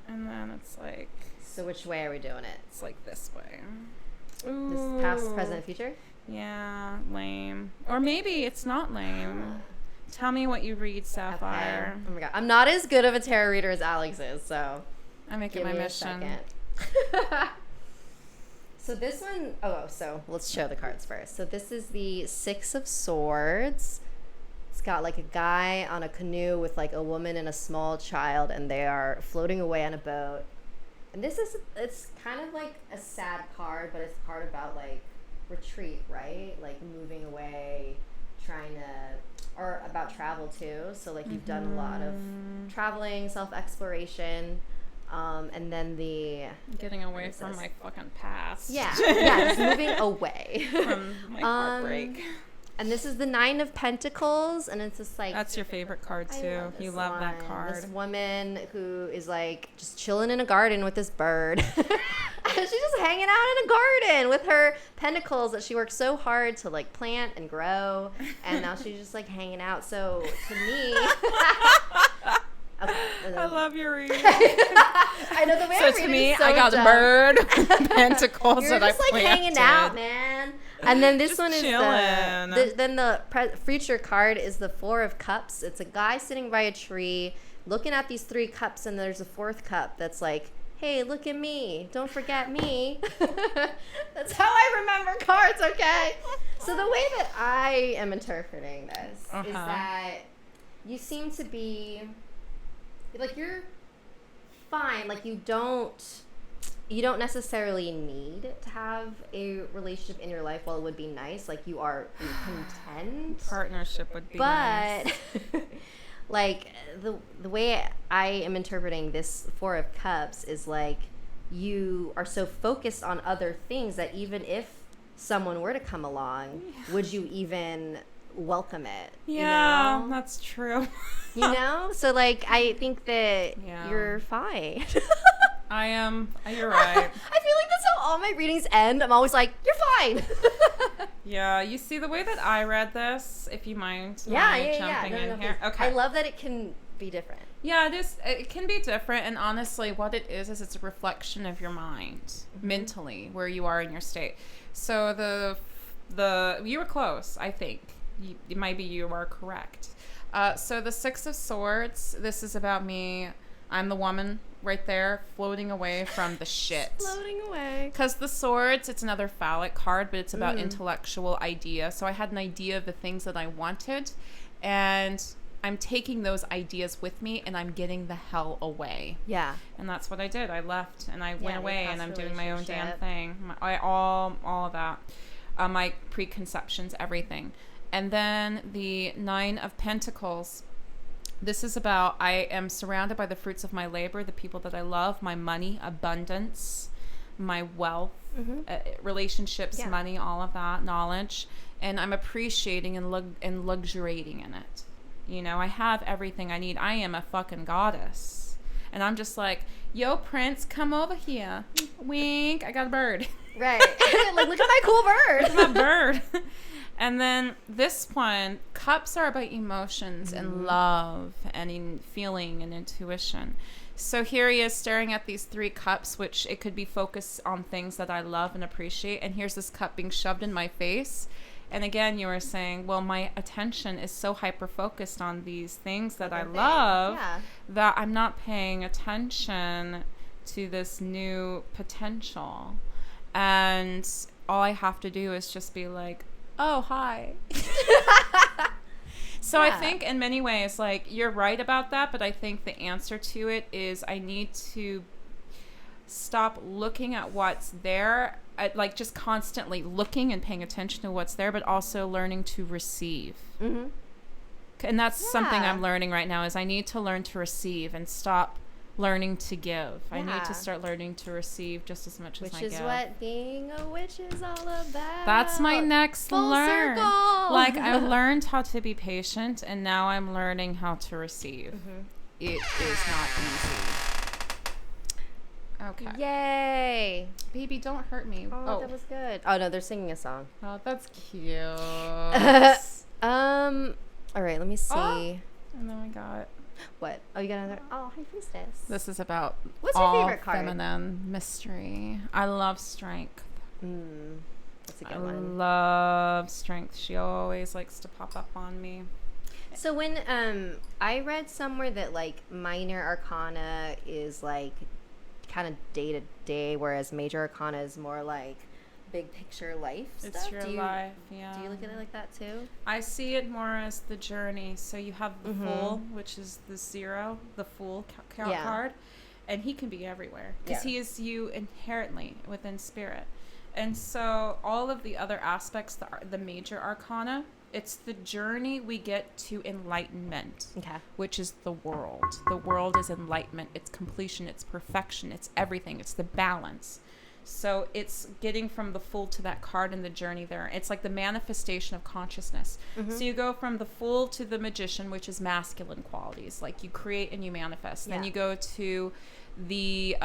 And then it's like. So which way are we doing it? It's like this way. Ooh. This past, present, future? Yeah, lame. Or maybe it's not lame. Tell me what you read, Sapphire. Okay. Oh my God. I'm not as good of a tarot reader as Alyx is, so I make it my mission. So this one, so let's show the cards first. So this is the 6 of Swords. It's got like a guy on a canoe with like a woman and a small child, and they are floating away on a boat. And it's kind of like a sad card, but it's a card about like retreat, right? Like moving away, or about travel too. So like you've done a lot of traveling, self-exploration, and then getting away from my fucking past. Yeah, just moving away from my heartbreak. And this is the 9 of Pentacles, and it's just like... That's your favorite card, too. You love that card. This woman who is, like, just chilling in a garden with this bird. She's just hanging out in a garden with her pentacles that she worked so hard to, like, plant and grow. And now she's just, like, hanging out. So, to me... Okay, I love your reading. I know the way so to me, so I got a bird, pentacles that I planted. You're just like hanging out, man. And then this one is the future card is the 4 of Cups. It's a guy sitting by a tree, looking at these 3 cups, and there's a 4th cup that's like, "Hey, look at me! Don't forget me." That's how I remember cards. Okay. So the way that I am interpreting this is that you seem to be. Like, you're fine. Like, you don't necessarily need to have a relationship in your life. While it would be nice, like, you are content. Partnership would be nice. But, like, the way I am interpreting this 4 of Cups is, like, you are so focused on other things that even if someone were to come along, would you even welcome it? Yeah, you know? That's true. You know? So, like, I think that you're fine. I am. You're right. I feel like that's how all my readings end. I'm always like, you're fine. Yeah, you see the way that I read this, if you mind jumping in here. Okay. I love that it can be different. Yeah, it can be different, and honestly, what it is it's a reflection of your mind, mentally, where you are in your state. So you were close, I think. Maybe you are correct. So the 6 of Swords, this is about me. I'm the woman right there floating away from the shit. Floating away. Because the Swords, it's another phallic card, but it's about intellectual idea. So I had an idea of the things that I wanted, and I'm taking those ideas with me, and I'm getting the hell away. Yeah. And that's what I did. I left, and I went away, and I'm doing my own damn thing. All of that. My preconceptions, everything. And then the 9 of Pentacles. This is about I am surrounded by the fruits of my labor, the people that I love, my money, abundance, my wealth, relationships, money, all of that, knowledge. And I'm appreciating and luxuriating in it. You know, I have everything I need. I am a fucking goddess. And I'm just like, yo, Prince, come over here. Wink, I got a bird. Right. Like, look at my cool bird. Look at my bird. And then this one, Cups are about emotions and love and in feeling and intuition. So here he is staring at these 3 cups, which it could be focused on things that I love and appreciate. And here's this cup being shoved in my face. And again, you were saying, well, my attention is so hyper-focused on these things that I love that I'm not paying attention to this new potential. And all I have to do is just be like, oh, hi. So I think in many ways, like, you're right about that, but I think the answer to it is I need to stop looking at what's there, like just constantly looking and paying attention to what's there, but also learning to receive. And that's something I'm learning right now is I need to learn to receive and stop learning to give. I need to start learning to receive just as much as I give. Which is what being a witch is all about. That's my next learn. Circle. Like, I learned how to be patient, and now I'm learning how to receive. It is not easy. Okay. Yay. Baby, don't hurt me. Oh, that was good. Oh, no, they're singing a song. Oh, that's cute. All right, let me see. Oh, and then we got... What? Oh, you got another... Oh, High Priestess. This is about What's your favorite card? Feminine mystery. I love strength. That's a good one. I love strength. She always likes to pop up on me. So when I read somewhere that, like, minor arcana is, like, kind of day to day, whereas major arcana is more like big picture life stuff. It's your life, yeah. Do you look at it like that too? I see it more as the journey. So you have the Fool, which is the 0, the Fool card. and he can be everywhere because he is you inherently within spirit. And so all of the other aspects, the major arcana, it's the journey we get to enlightenment, which is the world. The world is enlightenment. It's completion. It's perfection. It's everything. It's the balance. So it's getting from the Fool to that card in the journey there. It's like the manifestation of consciousness. So you go from the Fool to the Magician, which is masculine qualities. Like you create and you manifest. Then you go to the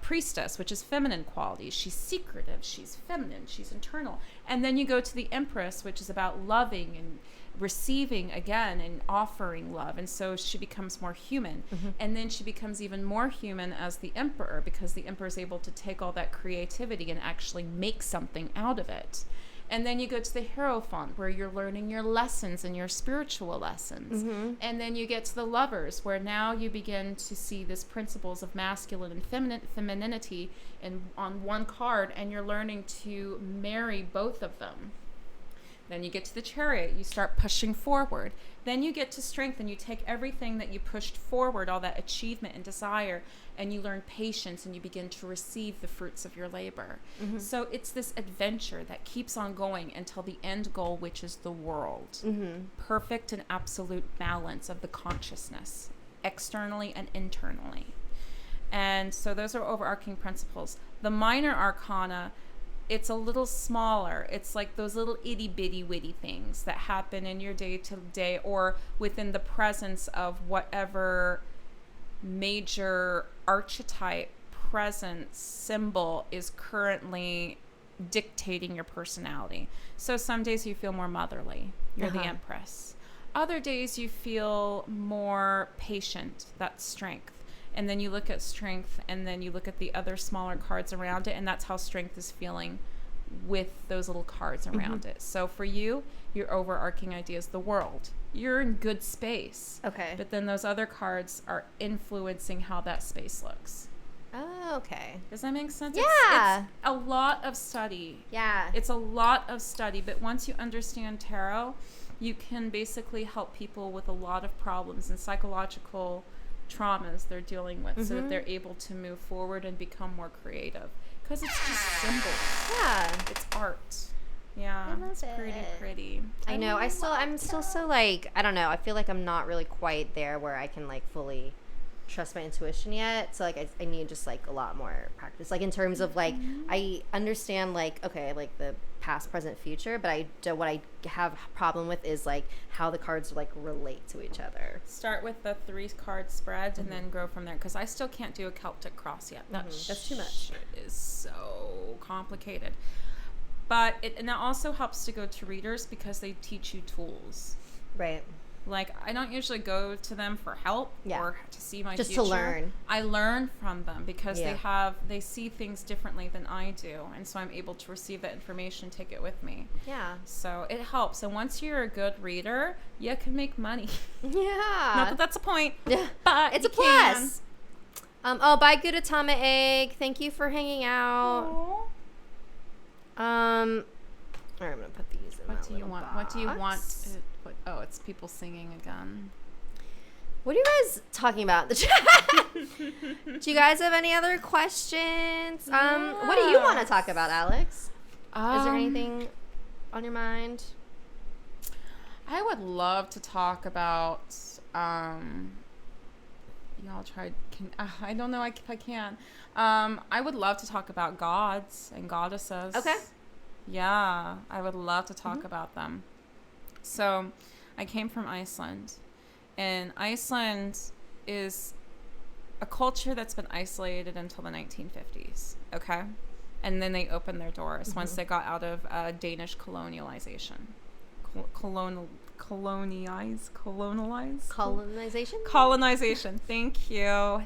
Priestess, which is feminine qualities. She's secretive. She's feminine. She's internal. And then you go to the Empress, which is about loving and receiving again and offering love. And so she becomes more human. And then she becomes even more human as the Emperor, because the Emperor is able to take all that creativity and actually make something out of it. And then you go to the Hierophant, where you're learning your lessons and your spiritual lessons. And then you get to the Lovers, where now you begin to see these principles of masculine and femininity on one card, and you're learning to marry both of them. Then you get to the Chariot, you start pushing forward. Then you get to Strength, and you take everything that you pushed forward, all that achievement and desire, and you learn patience, and you begin to receive the fruits of your labor. So it's this adventure that keeps on going until the end goal, which is the world. Perfect and absolute balance of the consciousness, externally and internally. And so those are overarching principles. The minor arcana, it's a little smaller. It's like those little itty bitty witty things that happen in your day to day, or within the presence of whatever major archetype, presence, symbol is currently dictating your personality. So some days you feel more motherly. You're the Empress. Other days you feel more patient. That's Strength. And then you look at Strength, and then you look at the other smaller cards around it, and that's how Strength is feeling with those little cards around it. So for you, your overarching idea is the world. You're in good space. But then those other cards are influencing how that space looks. Oh, okay. Does that make sense? Yeah. It's a lot of study. Yeah. It's a lot of study, but once you understand tarot, you can basically help people with a lot of problems and psychological traumas they're dealing with, so that they're able to move forward and become more creative, because it's just symbols. It's art. It's pretty. I know. I'm still so like, I don't know, I feel like I'm not really quite there where I can like fully trust my intuition yet. So like I need just like a lot more practice, like in terms of like I understand like, okay, like the past, present, future, but what I have a problem with is like how the cards like relate to each other. Start with the 3 card spread and then grow from there, because I still can't do a Celtic cross yet. That's too much. It is so complicated. But it also helps to go to readers, because they teach you tools. Right. Like, I don't usually go to them for help or to see my just future. To learn. I learn from them, because they see things differently than I do. And so I'm able to receive that information, take it with me. Yeah. So it helps. And once you're a good reader, you can make money. Yeah. Not that that's a point. Yeah. But it's a plus. Bye, Gudetama Egg. Thank you for hanging out. Aww. All right, I'm gonna put these in. What do you want? What do you want? Oh, it's people singing again. What are you guys talking about in the chat? Do you guys have any other questions? What do you want to talk about, Alyx? Is there anything on your mind? I would love to talk about. I'll try. I don't know if I can. I would love to talk about gods and goddesses. Okay. Yeah, I would love to talk about them. So, I came from Iceland, and Iceland is a culture that's been isolated until the 1950s, okay? And then they opened their doors once they got out of Danish colonialization. Colonization. Thank you.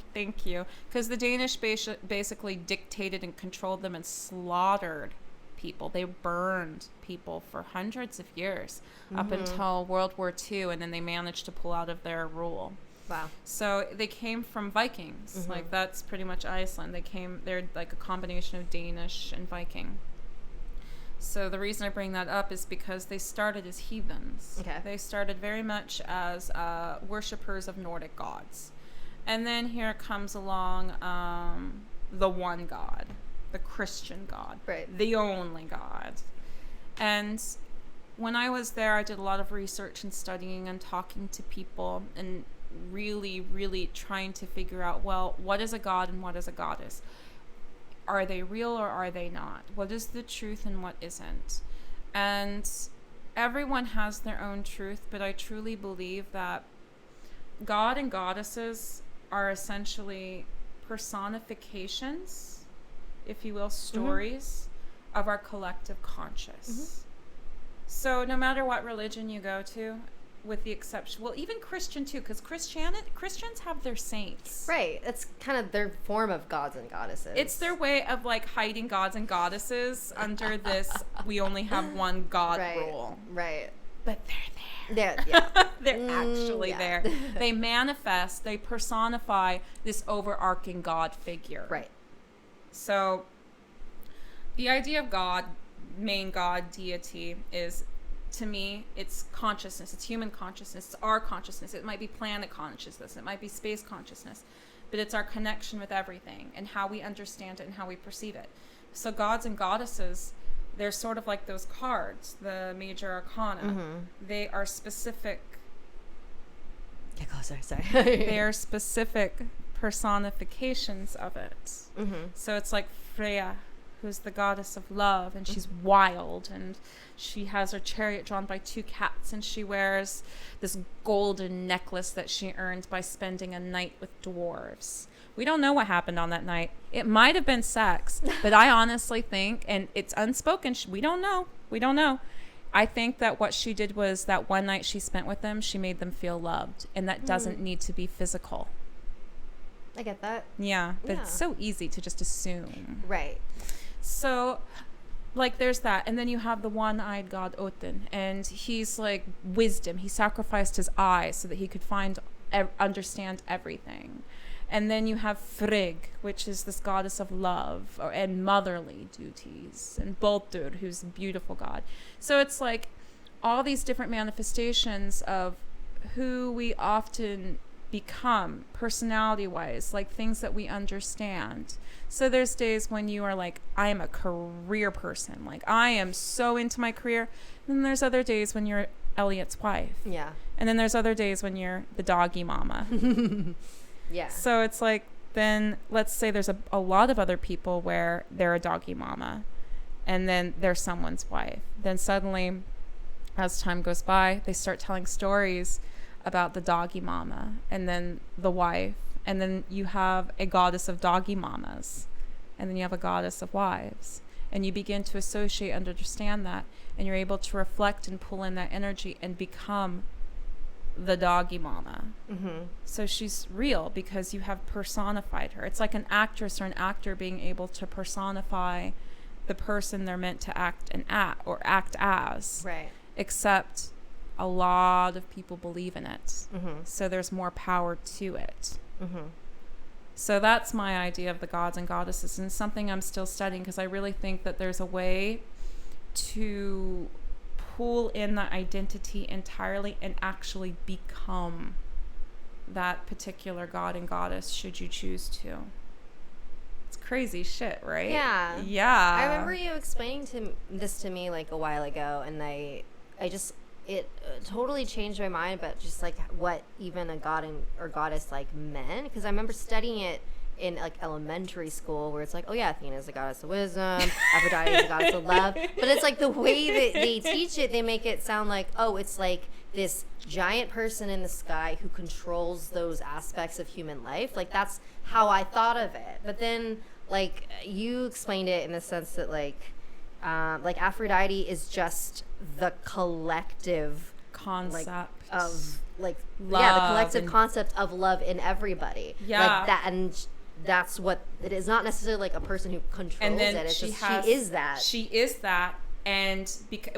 Because the Danish basically dictated and controlled them and slaughtered people. They burned people for hundreds of years up until World War II, and then they managed to pull out of their rule. Wow. So they came from Vikings. Like, that's pretty much Iceland. They're like a combination of Danish and Viking. So the reason I bring that up is because they started as heathens. Okay. They started very much as worshippers of Nordic gods. And then here comes along the one God, the Christian God, right? The only God. And when I was there, I did a lot of research and studying and talking to people and really, really trying to figure out, well, what is a God and what is a goddess? Are they real or are they not? What is the truth and what isn't? And everyone has their own truth, but I truly believe that God and goddesses are essentially personifications, if you will, stories of our collective conscious. So no matter what religion you go to, with the exception, well, even Christian too, because Christians have their saints. Right. It's kind of their form of gods and goddesses. It's their way of like hiding gods and goddesses under this we only have one God rule. Right. But they're there. Yeah. They're actually there. They manifest, they personify this overarching God figure. Right. So the idea of God, main God, deity, is, to me, it's consciousness. It's human consciousness. It's our consciousness. It might be planet consciousness. It might be space consciousness. But it's our connection with everything and how we understand it and how we perceive it. So gods and goddesses, they're sort of like those cards, the major arcana. They are specific. Get closer, sorry. They are specific personifications of it. So it's like Freya, who's the goddess of love, and she's wild, and she has her chariot drawn by 2 cats, and she wears this golden necklace that she earned by spending a night with dwarves. We don't know what happened on that night. It might have been sex, but I honestly think, and it's unspoken, we don't know. I think that what she did was that one night she spent with them, she made them feel loved, and that doesn't need to be physical. I get that. Yeah, but it's so easy to just assume. Right. So, like, there's that. And then you have the one-eyed god Odin, and he's like wisdom. He sacrificed his eyes so that he could understand everything. And then you have Frigg, which is this goddess of love and motherly duties, and Baldur, who's a beautiful god. So it's like all these different manifestations of who we often become personality-wise, like things that we understand. So there's days when you are like, I am a career person, like I am so into my career. And then there's other days when you're Elliot's wife. Yeah. And then there's other days when you're the doggy mama. Yeah. So it's like, then let's say there's a lot of other people where they're a doggy mama and then they're someone's wife. Then suddenly, as time goes by, they start telling stories about the doggy mama and then the wife. And then you have a goddess of doggy mamas. And then you have a goddess of wives. And you begin to associate and understand that. And you're able to reflect and pull in that energy and become the doggy mama. So she's real because you have personified her. It's like an actress or an actor being able to personify the person they're meant to act as. Right. Except a lot of people believe in it. So there's more power to it. So that's my idea of the gods and goddesses, and something I'm still studying because I really think that there's a way to pull in that identity entirely and actually become that particular god and goddess should you choose to. It's crazy shit, right? Yeah. I remember you explaining this to me like a while ago, and it totally changed my mind about just like what even a god or goddess like meant, because I remember studying it in like elementary school where it's like, oh yeah, Athena is the goddess of wisdom, Aphrodite is the goddess of love, but it's like the way that they teach it, they make it sound like, oh, it's like this giant person in the sky who controls those aspects of human life. Like that's how I thought of it. But then like you explained it in the sense that like Aphrodite is just the collective concept of like love, the collective concept of love in everybody. Yeah. Like that, and that's what it is. Not necessarily like a person who controls it. It's she is that. She is that, and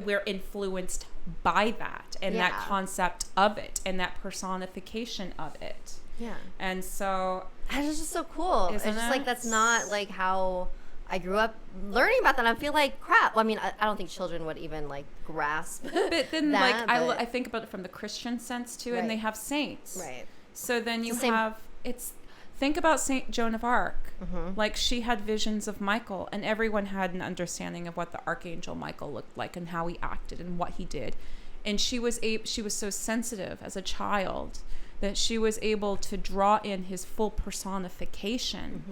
we're influenced by that and that concept of it and that personification of it. Yeah. And so it's just so cool. It's just like that's not like how I grew up learning about that. I feel like crap. Well, I mean, I don't think children would even like grasp. But then, that, I think about it from the Christian sense too, right. and they have saints. Right. So then you have Think about Saint Joan of Arc. Like, she had visions of Michael, and everyone had an understanding of what the Archangel Michael looked like and how he acted and what he did. And she was so sensitive as a child that she was able to draw in his full personification,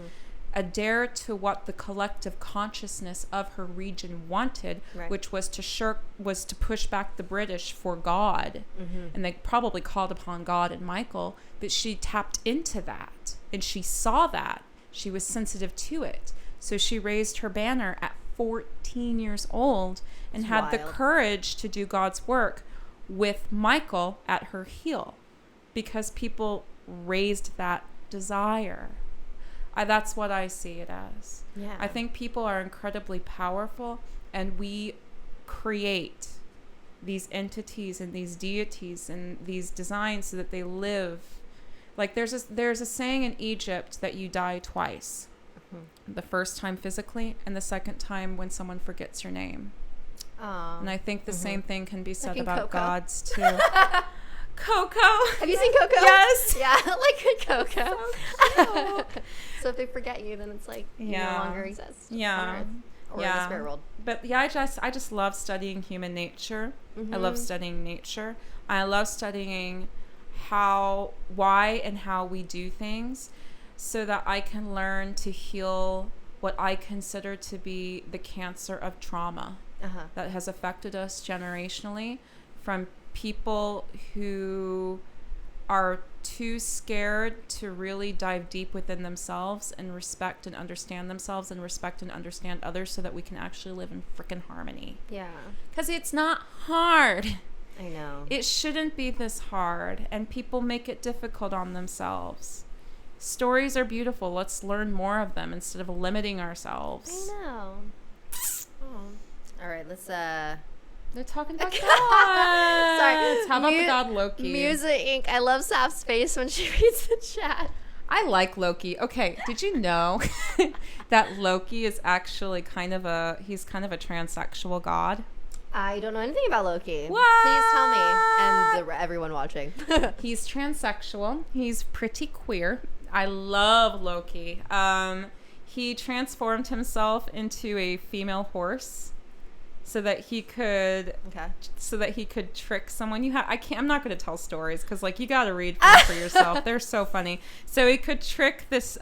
adhere to what the collective consciousness of her region wanted, which was to push back the British for God. And they probably called upon God and Michael, but she tapped into that, and she saw that. She was sensitive to it. So she raised her banner at 14 years old and had the courage to do God's work with Michael at her heel, because people raised that desire. That's what I see it as. Yeah. I think people are incredibly powerful, and we create these entities and these deities and these designs so that they live. Like, there's a saying in Egypt that you die twice. The first time physically, and the second time when someone forgets your name. And I think the same thing can be said about gods too. Coco. Have you seen Coco? Yes. Yeah, I like Coco. So, so if they forget you, then it's like you no longer exist. Yeah. Or in the spirit world. But yeah, I just love studying human nature. I love studying nature. I love studying why and how we do things, so that I can learn to heal what I consider to be the cancer of trauma that has affected us generationally, from people who are too scared to really dive deep within themselves and respect and understand themselves and respect and understand others, so that we can actually live in freaking harmony. Yeah. Because it's not hard. I know. It shouldn't be this hard, and people make it difficult on themselves. Stories are beautiful. Let's learn more of them instead of limiting ourselves. I know. Oh. All right, let's They're talking about gods. Sorry. How about the god Loki? Musa Inc. I love Saph's face when she reads the chat. I like Loki. Okay, did you know that Loki is actually kind of a transsexual god? I don't know anything about Loki. What? Please tell me, and everyone watching. He's transsexual. He's pretty queer. I love Loki. He transformed himself into a female horse, so that he could trick someone. I'm not going to tell stories, because like, you got to read for yourself. They're so funny. So he could trick this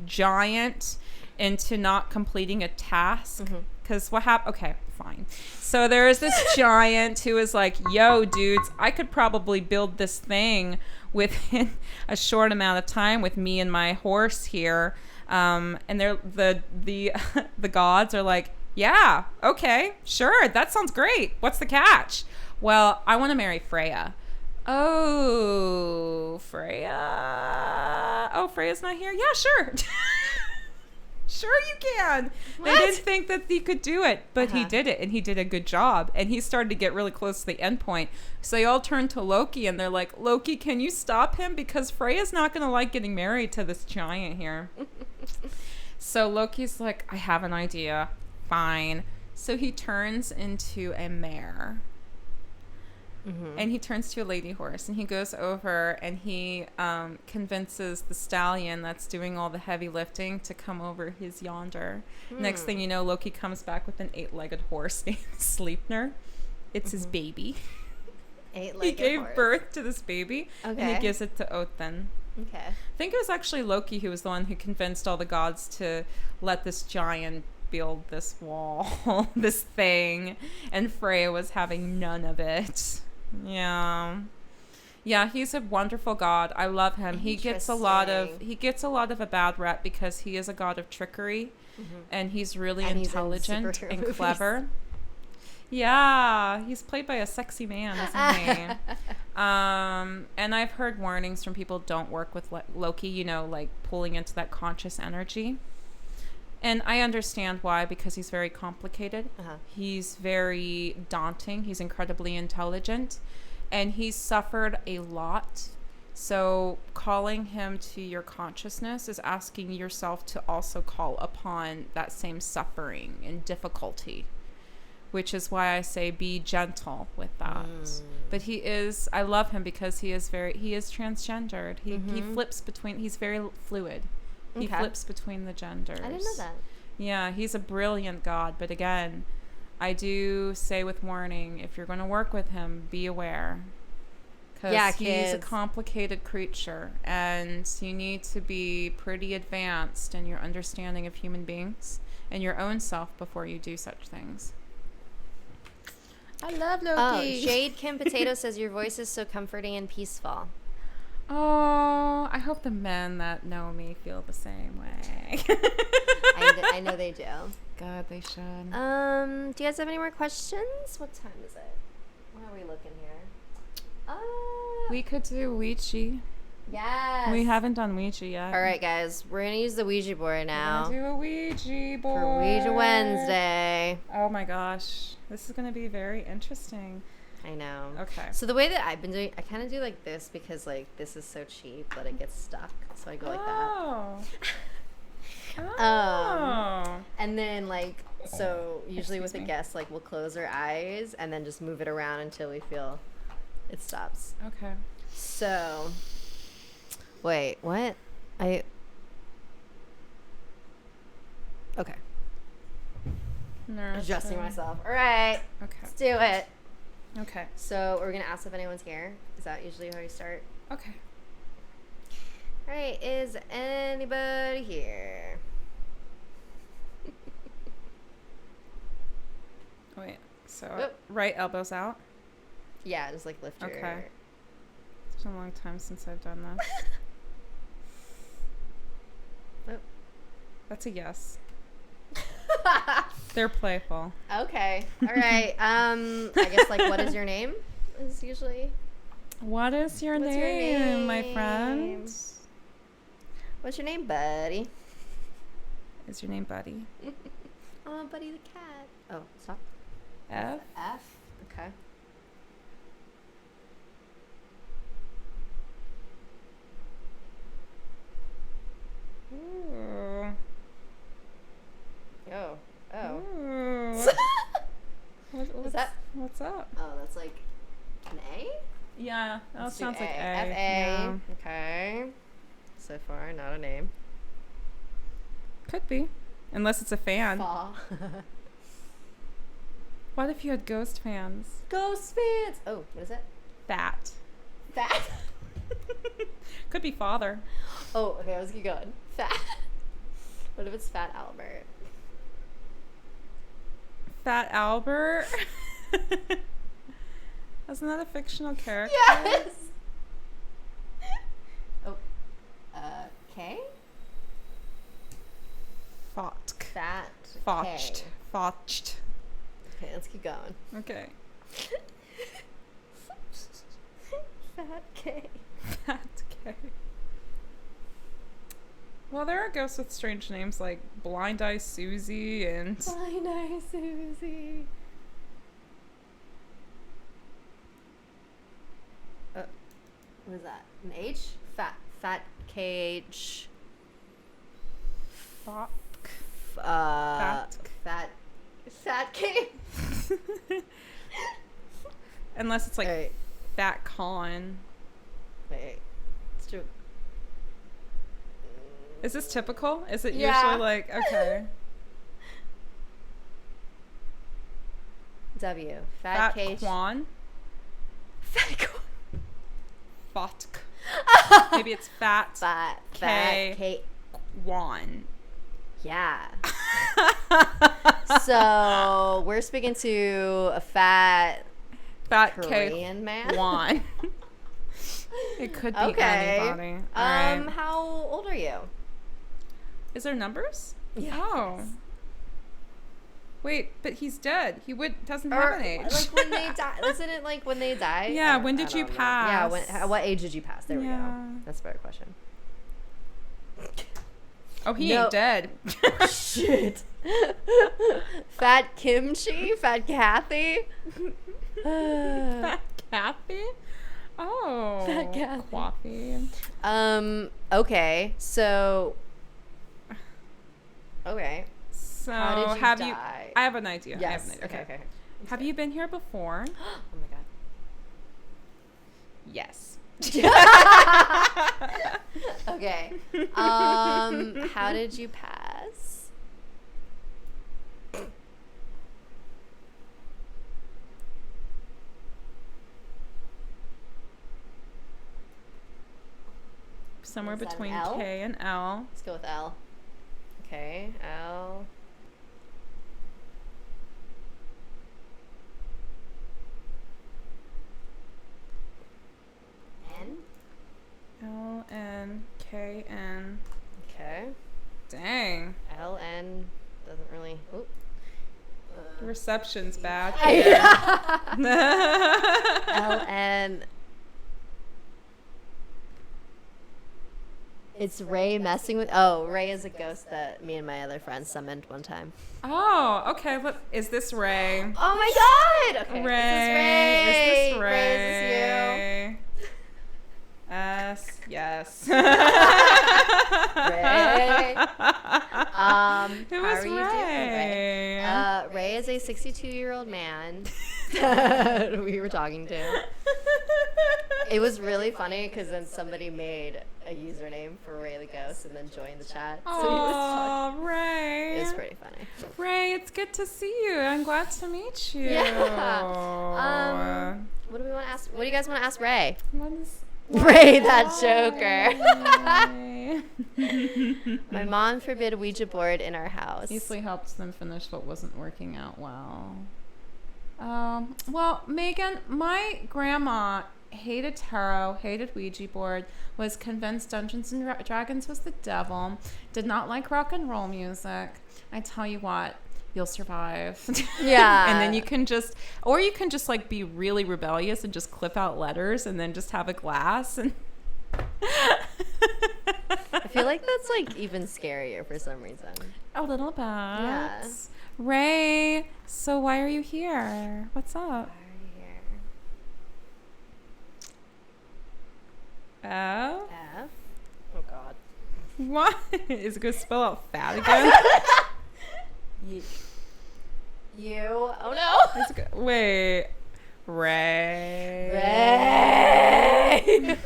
giant into not completing a task. Because what happened? Okay, fine. So there is this giant who is like, yo, dudes, I could probably build this thing within a short amount of time with me and my horse here. And they're the gods are like, yeah, okay, sure, that sounds great. What's the catch? Well, I want to marry Freya. Oh, Freya. Oh, Freya's not here? Yeah, sure. Sure you can. What? They didn't think that he could do it, but he did it, and he did a good job. And he started to get really close to the end point. So they all turned to Loki, and they're like, Loki, can you stop him? Because Freya's not going to like getting married to this giant here. So Loki's like, I have an idea. Fine. So he turns into a mare. And he turns to a lady horse, and he goes over and he convinces the stallion that's doing all the heavy lifting to come over his yonder. Next thing you know, Loki comes back with an 8-legged horse named Sleipnir. It's his baby. 8-legged He gave horse. birth to this baby, and he gives it to Othin. Okay. I think it was actually Loki who was the one who convinced all the gods to let this giant build this wall, this thing, and Freya was having none of it. Yeah, he's a wonderful god. I love him. He gets a lot of a bad rep because he is a god of trickery, and he's really intelligent and clever. Yeah, he's played by a sexy man, isn't he? And I've heard warnings from people, don't work with Loki, like pulling into that conscious energy. And I understand why, because he's very complicated. He's very daunting. He's incredibly intelligent. And he's suffered a lot. So calling him to your consciousness is asking yourself to also call upon that same suffering and difficulty. Which is why I say be gentle with that. But I love him because he is transgendered. He flips between, he's very fluid. He flips between the genders. I didn't know that. Yeah, he's a brilliant god. But again, I do say with warning, if you're going to work with him, be aware. Because he's a complicated creature, and you need to be pretty advanced in your understanding of human beings and your own self before you do such things. I love Loki. Oh, Jade Kim Potato says your voice is so comforting and peaceful. Oh, I hope the men that know me feel the same way. I know they do. God, they should. Do you guys have any more questions? What time is it? What are we looking here? We could do Ouija. Yes. We haven't done Ouija yet. All right, guys. We're going to use the Ouija board now. We're going to do a Ouija board. For Ouija Wednesday. Oh, my gosh. This is going to be very interesting. I know. Okay. So the way that I've been doing, I kind of do like this because like this is so cheap that it gets stuck. So I go like that. And then like, so usually with a guest, like we'll close our eyes and then just move it around until we feel it stops. Okay. So, wait, what? Okay. Adjusting myself. All right. Okay. Let's do it. Okay. So we're going to ask if anyone's here. Is that usually how you start? Okay. All right. Is anybody here? Wait. So right elbow's out? Yeah, just like lift your... Okay. It's been a long time since I've done that. That's a yes. They're playful. Okay. All right. I guess like what is your name is usually. What's your name, my friend? What's your name, buddy? Is your name Buddy? Oh, Buddy the cat. Oh, stop. F? F. Okay. Ooh. Oh. Ooh. What's up? Oh, that's like an A? Yeah, that sounds like A. F-A. Yeah. Okay. So far, not a name. Could be. Unless it's a fan. Fa. What if you had ghost fans? Ghost fans! Oh, what is it? Fat. Fat? Could be father. Oh, okay, let's keep going. Fat. What if it's Fat Albert? Fat Albert? Isn't that a fictional character? Yes! Oh. K? Fotk. Fat Fotched. K. Fotched. Okay, let's keep going. Okay. Fat K. Fat K. Well, there are ghosts with strange names like Blind Eye Susie and... Blind Eye Susie. What is that? An H? Fat KH. Fat K. Unless it's like right. Fat Con. Wait. It's true. Is this typical? Is it Yeah. usually like, okay. W. Fat KH. Quan? Fat Quan. Fotk. Maybe it's Fat K. Quan. Yeah. So we're speaking to a fat Korean man. Quan. It could be Okay. anybody. All right. How old are you? Is there numbers? Yeah. Oh. Wait, but he's dead. He doesn't have an age. Like when they die. Isn't it like when they die? Yeah, when did you pass? Yeah, what age did you pass? There we Yeah. go. That's a better question. Oh, he ain't dead. Shit. Fat Kimchi? Fat Kathy? Fat Kathy? Oh. Fat Kathy. Coffee. Okay, so... Okay. So, how did you have die? I have an idea. Yes. I have an idea. Okay. Have you been here before? Oh my god. Yes. Okay. How did you pass? Somewhere Is that an between L? K and L. Let's go with L. Okay, L. N. L, N, K, N. Okay. Dang. L, N doesn't really. Oop. The reception's bad. L, N. It's Ray messing with. Oh, Ray is a ghost that me and my other friends summoned one time. Oh, okay. Look, is this Ray? Oh my God! Okay. Ray. Is this Ray? Ray. Is this you? Yes. Ray. Who how is are you doing, Ray? Ray is a 62-year-old man that we were talking to. It was really funny because then somebody made a username for Ray the Ghost and then joined the chat. So he was talking. Ray. It was pretty funny. Ray, it's good to see you. I'm glad to meet you. Yeah. What do we want to ask? What do you guys want to ask Ray? What is Ray, that joker. Ray? My mom forbid a Ouija board in our house. Easily helped them finish what wasn't working out well. Well, Megan, my grandma hated tarot, hated Ouija board, was convinced Dungeons and Dragons was the devil, did not like rock and roll music. I tell you what, you'll survive. Yeah. And then you can just like be really rebellious and just clip out letters and then just have a glass and I feel like that's like even scarier for some reason. a little bit. Yeah. Ray, so why are you here? What's up? Why are you here? Oh? F. Oh God. What? Is it going to spell out fat again? You. Oh no. Wait. Ray. Ray.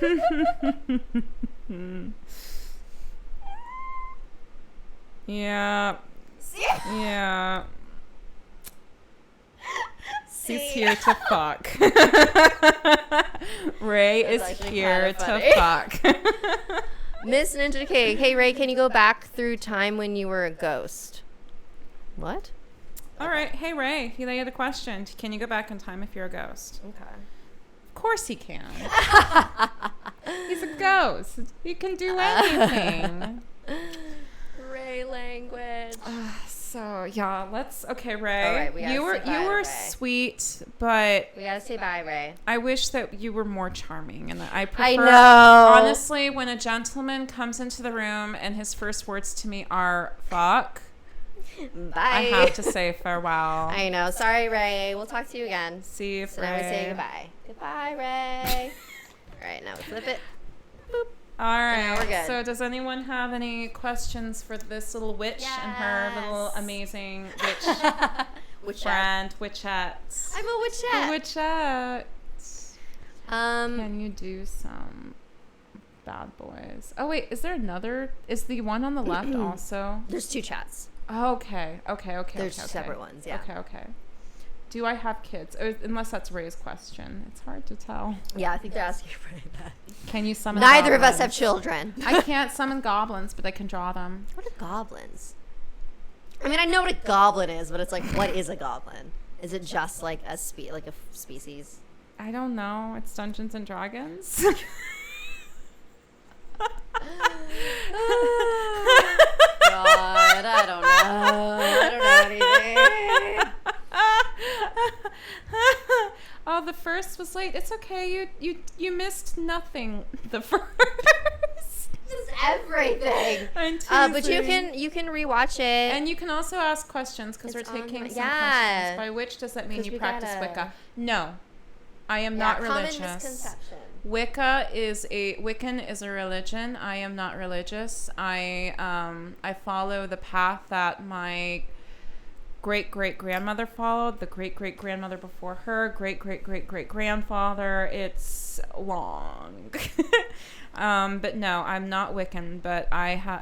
Yeah. See? Yeah. See? He's here to fuck. Ray is That's actually here kinda to funny. fuck. Miss Ninja K. Hey Ray, can you go back through time when you were a ghost? What? All right. Hey, Ray, he had a question. Can you go back in time if you're a ghost? Okay. Of course he can. He's a ghost. He can do anything. Ray language. So yeah, okay, Ray. All right, we gotta you were say bye to Ray. sweet, but We gotta say bye, Ray. I wish that you were more charming, and I prefer. I know. Honestly, when a gentleman comes into the room and his first words to me are "fuck," Bye. I have to say farewell. I know. Sorry, Ray. We'll talk to you again. See you, So Ray. now we say goodbye. Goodbye, Ray. All right, now we flip it. Boop. All right. Now we're good. So, does anyone have any questions for this little witch and her little Yes. amazing witch Witchette. friend, witchette? I'm a witchette. Witchette. Can you do some bad boys? Oh wait, is there another? Is the one on the left also? There's two chats. Okay. There's okay. separate ones, yeah. Okay. Do I have kids? Unless that's Ray's question. It's hard to tell. Yeah, I think they're asking for that. Can you summon Neither of us have goblins? children. I can't summon goblins, but I can draw them. What are goblins? I mean, I know what a goblin is, but it's like, what is a goblin? Is it just like a species? I don't know. It's Dungeons and Dragons. God, I don't know. I don't know anything. Oh, the first was late. It's okay. You missed nothing. The first. It's everything. I'm But you teasing. can rewatch it. And you can also ask questions because we're It's taking online. some Yeah. questions. By which does that mean 'Cause you we practice gotta- Wicca? No, I am not common religious. misconception. Wiccan is a religion. I am not religious. I follow the path that my great-great-grandmother followed, the great-great-grandmother before her, great-great-great-great-grandfather. It's long. But no, I'm not Wiccan, but I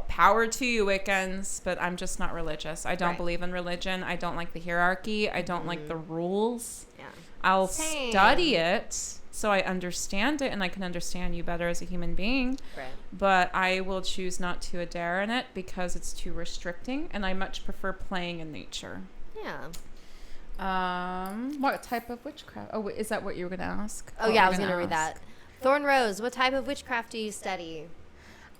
power to you, Wiccans, but I'm just not religious. I don't believe in religion. I don't like the hierarchy. I don't like the rules. Yeah. I'll study it so I understand it and I can understand you better as a human being. Right. But I will choose not to adhere in it because it's too restricting, and I much prefer playing in nature. Yeah. What type of witchcraft? Oh, is that what you were going to ask? Oh, yeah, I was going to read that. Thorn Rose, what type of witchcraft do you study?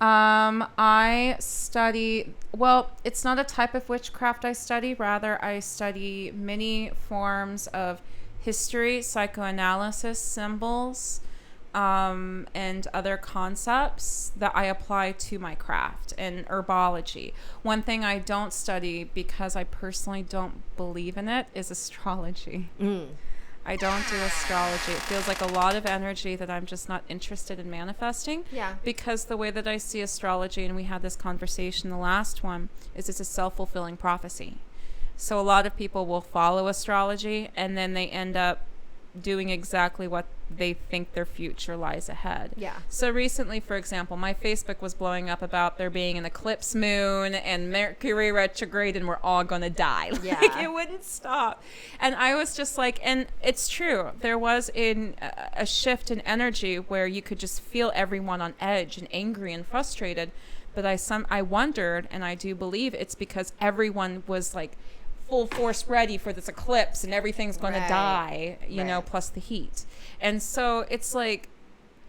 I study, well, it's not a type of witchcraft I study. Rather, I study many forms of history, psychoanalysis, symbols, and other concepts that I apply to my craft, and herbology. One thing I don't study because I personally don't believe in it is astrology. I don't do astrology. It feels like a lot of energy that I'm just not interested in manifesting. Yeah. Because the way that I see astrology, and we had this conversation, the last one, is it's a self-fulfilling prophecy. So a lot of people will follow astrology, and then they end up doing exactly what they think their future lies ahead. Yeah. So recently, for example, my Facebook was blowing up about there being an eclipse moon and Mercury retrograde and we're all going to die. Yeah. Like, it wouldn't stop. And I was just like, and it's true. There was a shift in energy where you could just feel everyone on edge and angry and frustrated. But I wondered, and I do believe it's because everyone was like full force ready for this eclipse and everything's going to die, you know, plus the heat. And so it's like,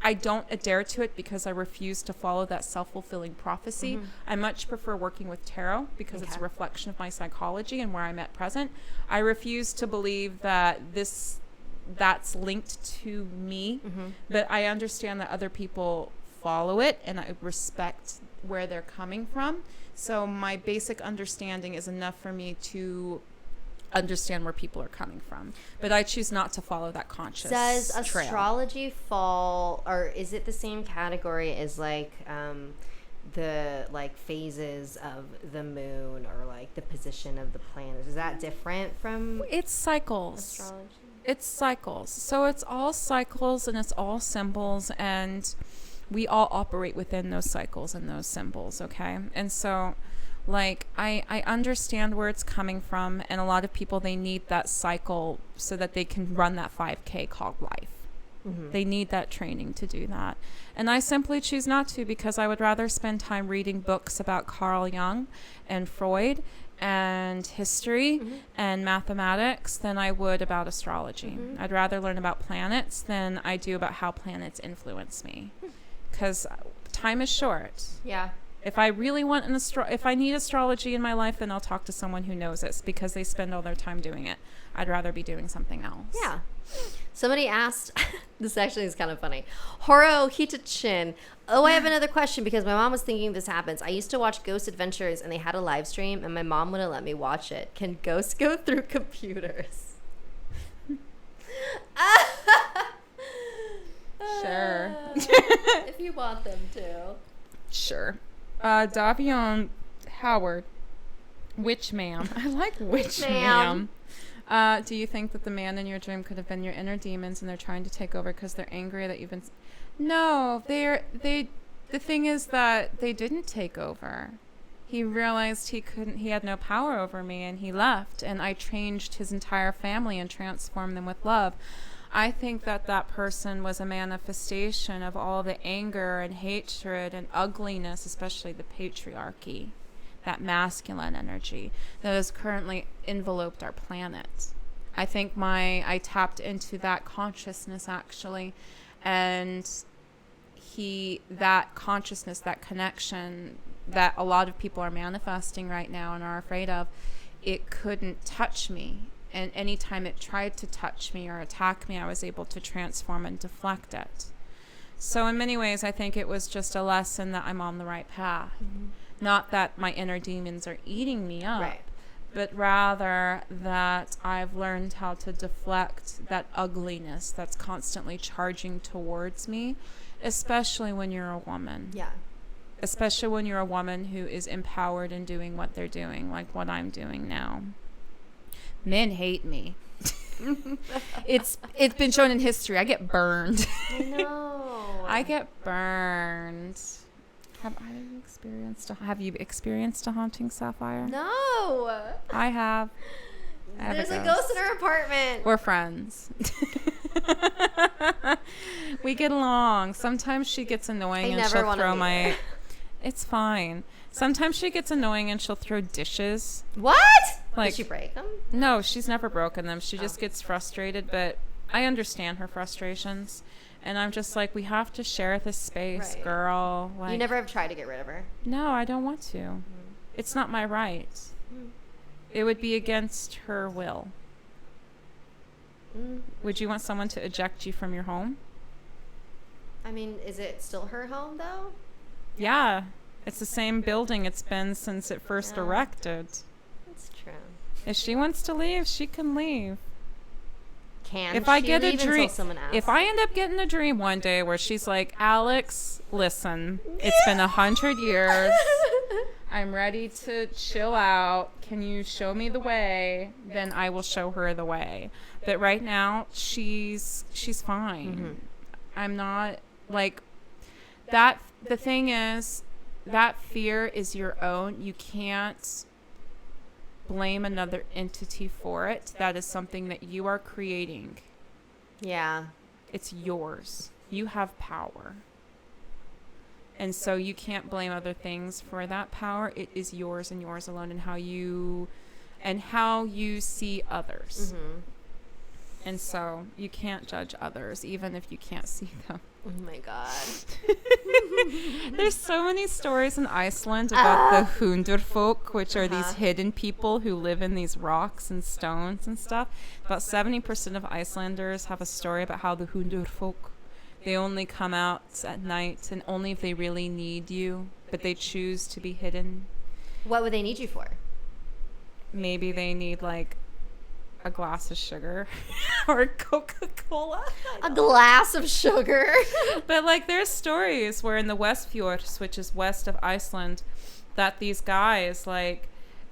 I don't adhere to it because I refuse to follow that self-fulfilling prophecy. I much prefer working with tarot because it's a reflection of my psychology and where I'm at present. I refuse to believe that that's linked to me, but I understand that other people follow it and I respect where they're coming from. So my basic understanding is enough for me to understand where people are coming from. But I choose not to follow that conscious Does trail. Astrology fall, or is it the same category as like the like phases of the moon or like the position of the planets? Is that different from It's cycles. Astrology? It's cycles. So it's all cycles and it's all symbols, and we all operate within those cycles and those symbols, okay? And so, like, I understand where it's coming from, and a lot of people, they need that cycle so that they can run that 5K called life. They need that training to do that. And I simply choose not to because I would rather spend time reading books about Carl Jung and Freud and history and mathematics than I would about astrology. I'd rather learn about planets than I do about how planets influence me. Because time is short. Yeah. If I really want if I need astrology in my life, then I'll talk to someone who knows it because they spend all their time doing it. I'd rather be doing something else. Yeah. Somebody asked, this actually is kind of funny. Horo Hitachin. Oh, I have another question because my mom was thinking this happens. I used to watch Ghost Adventures and they had a live stream and my mom wouldn't let me watch it. Can ghosts go through computers? Sure. If you want them to. Sure. Davion Howard. Witch ma'am. I like witch ma'am. Do you think that the man in your dream could have been your inner demons and they're trying to take over because they're angry that you've been... No, the thing is that they didn't take over. He realized he had no power over me and he left, and I changed his entire family and transformed them with love. I think that person was a manifestation of all the anger and hatred and ugliness, especially the patriarchy, that masculine energy that has currently enveloped our planet. I think I tapped into that consciousness actually, and that consciousness, that connection that a lot of people are manifesting right now and are afraid of, it couldn't touch me. And anytime it tried to touch me or attack me, I was able to transform and deflect it. So in many ways, I think it was just a lesson that I'm on the right path. Not that my inner demons are eating me up, but rather that I've learned how to deflect that ugliness that's constantly charging towards me, especially when you're a woman. Yeah. especially when you're a woman who is empowered in doing what they're doing, like what I'm doing now. Men hate me. It's been shown in history. I get burned. I know. I get burned. Have you experienced a haunting, Sapphire? No. I have. There's a ghost in our apartment. We're friends. We get along. Sometimes she gets annoying and she'll throw my... It's fine. Sometimes she gets annoying and she'll throw dishes. What? Like, did she break them? No, she's never broken them. She just gets frustrated, but I understand her frustrations. And I'm just like, we have to share this space, girl. Like, you never have tried to get rid of her? No, I don't want to. It's not my right. It would be against her will. Would you want someone to eject you from your home? I mean, is it still her home, though? Yeah. It's the same building it's been since it first erected. That's true. If she wants to leave, she can leave. If I get a dream, if I end up getting a dream one day where she's like, Alyx, listen, it's been 100 years. I'm ready to chill out. Can you show me the way? Then I will show her the way. But right now, she's fine. I'm not like that. The thing is, that fear is your own. You can't blame another entity for it. That is something that you are creating. Yeah. It's yours. You have power. And so you can't blame other things for that power. It is yours and yours alone, and how you see others. And so you can't judge others, even if you can't see them. Oh my God. There's so many stories in Iceland about the Hundurfolk, which are these hidden people who live in these rocks and stones and stuff. About 70% of Icelanders have a story about how the Hundurfolk, they only come out at night and only if they really need you, but they choose to be hidden. What would they need you for? Maybe they need like a glass of sugar or Coca-Cola. A glass of sugar. But like there's stories where in the Westfjords, which is west of Iceland, that these guys like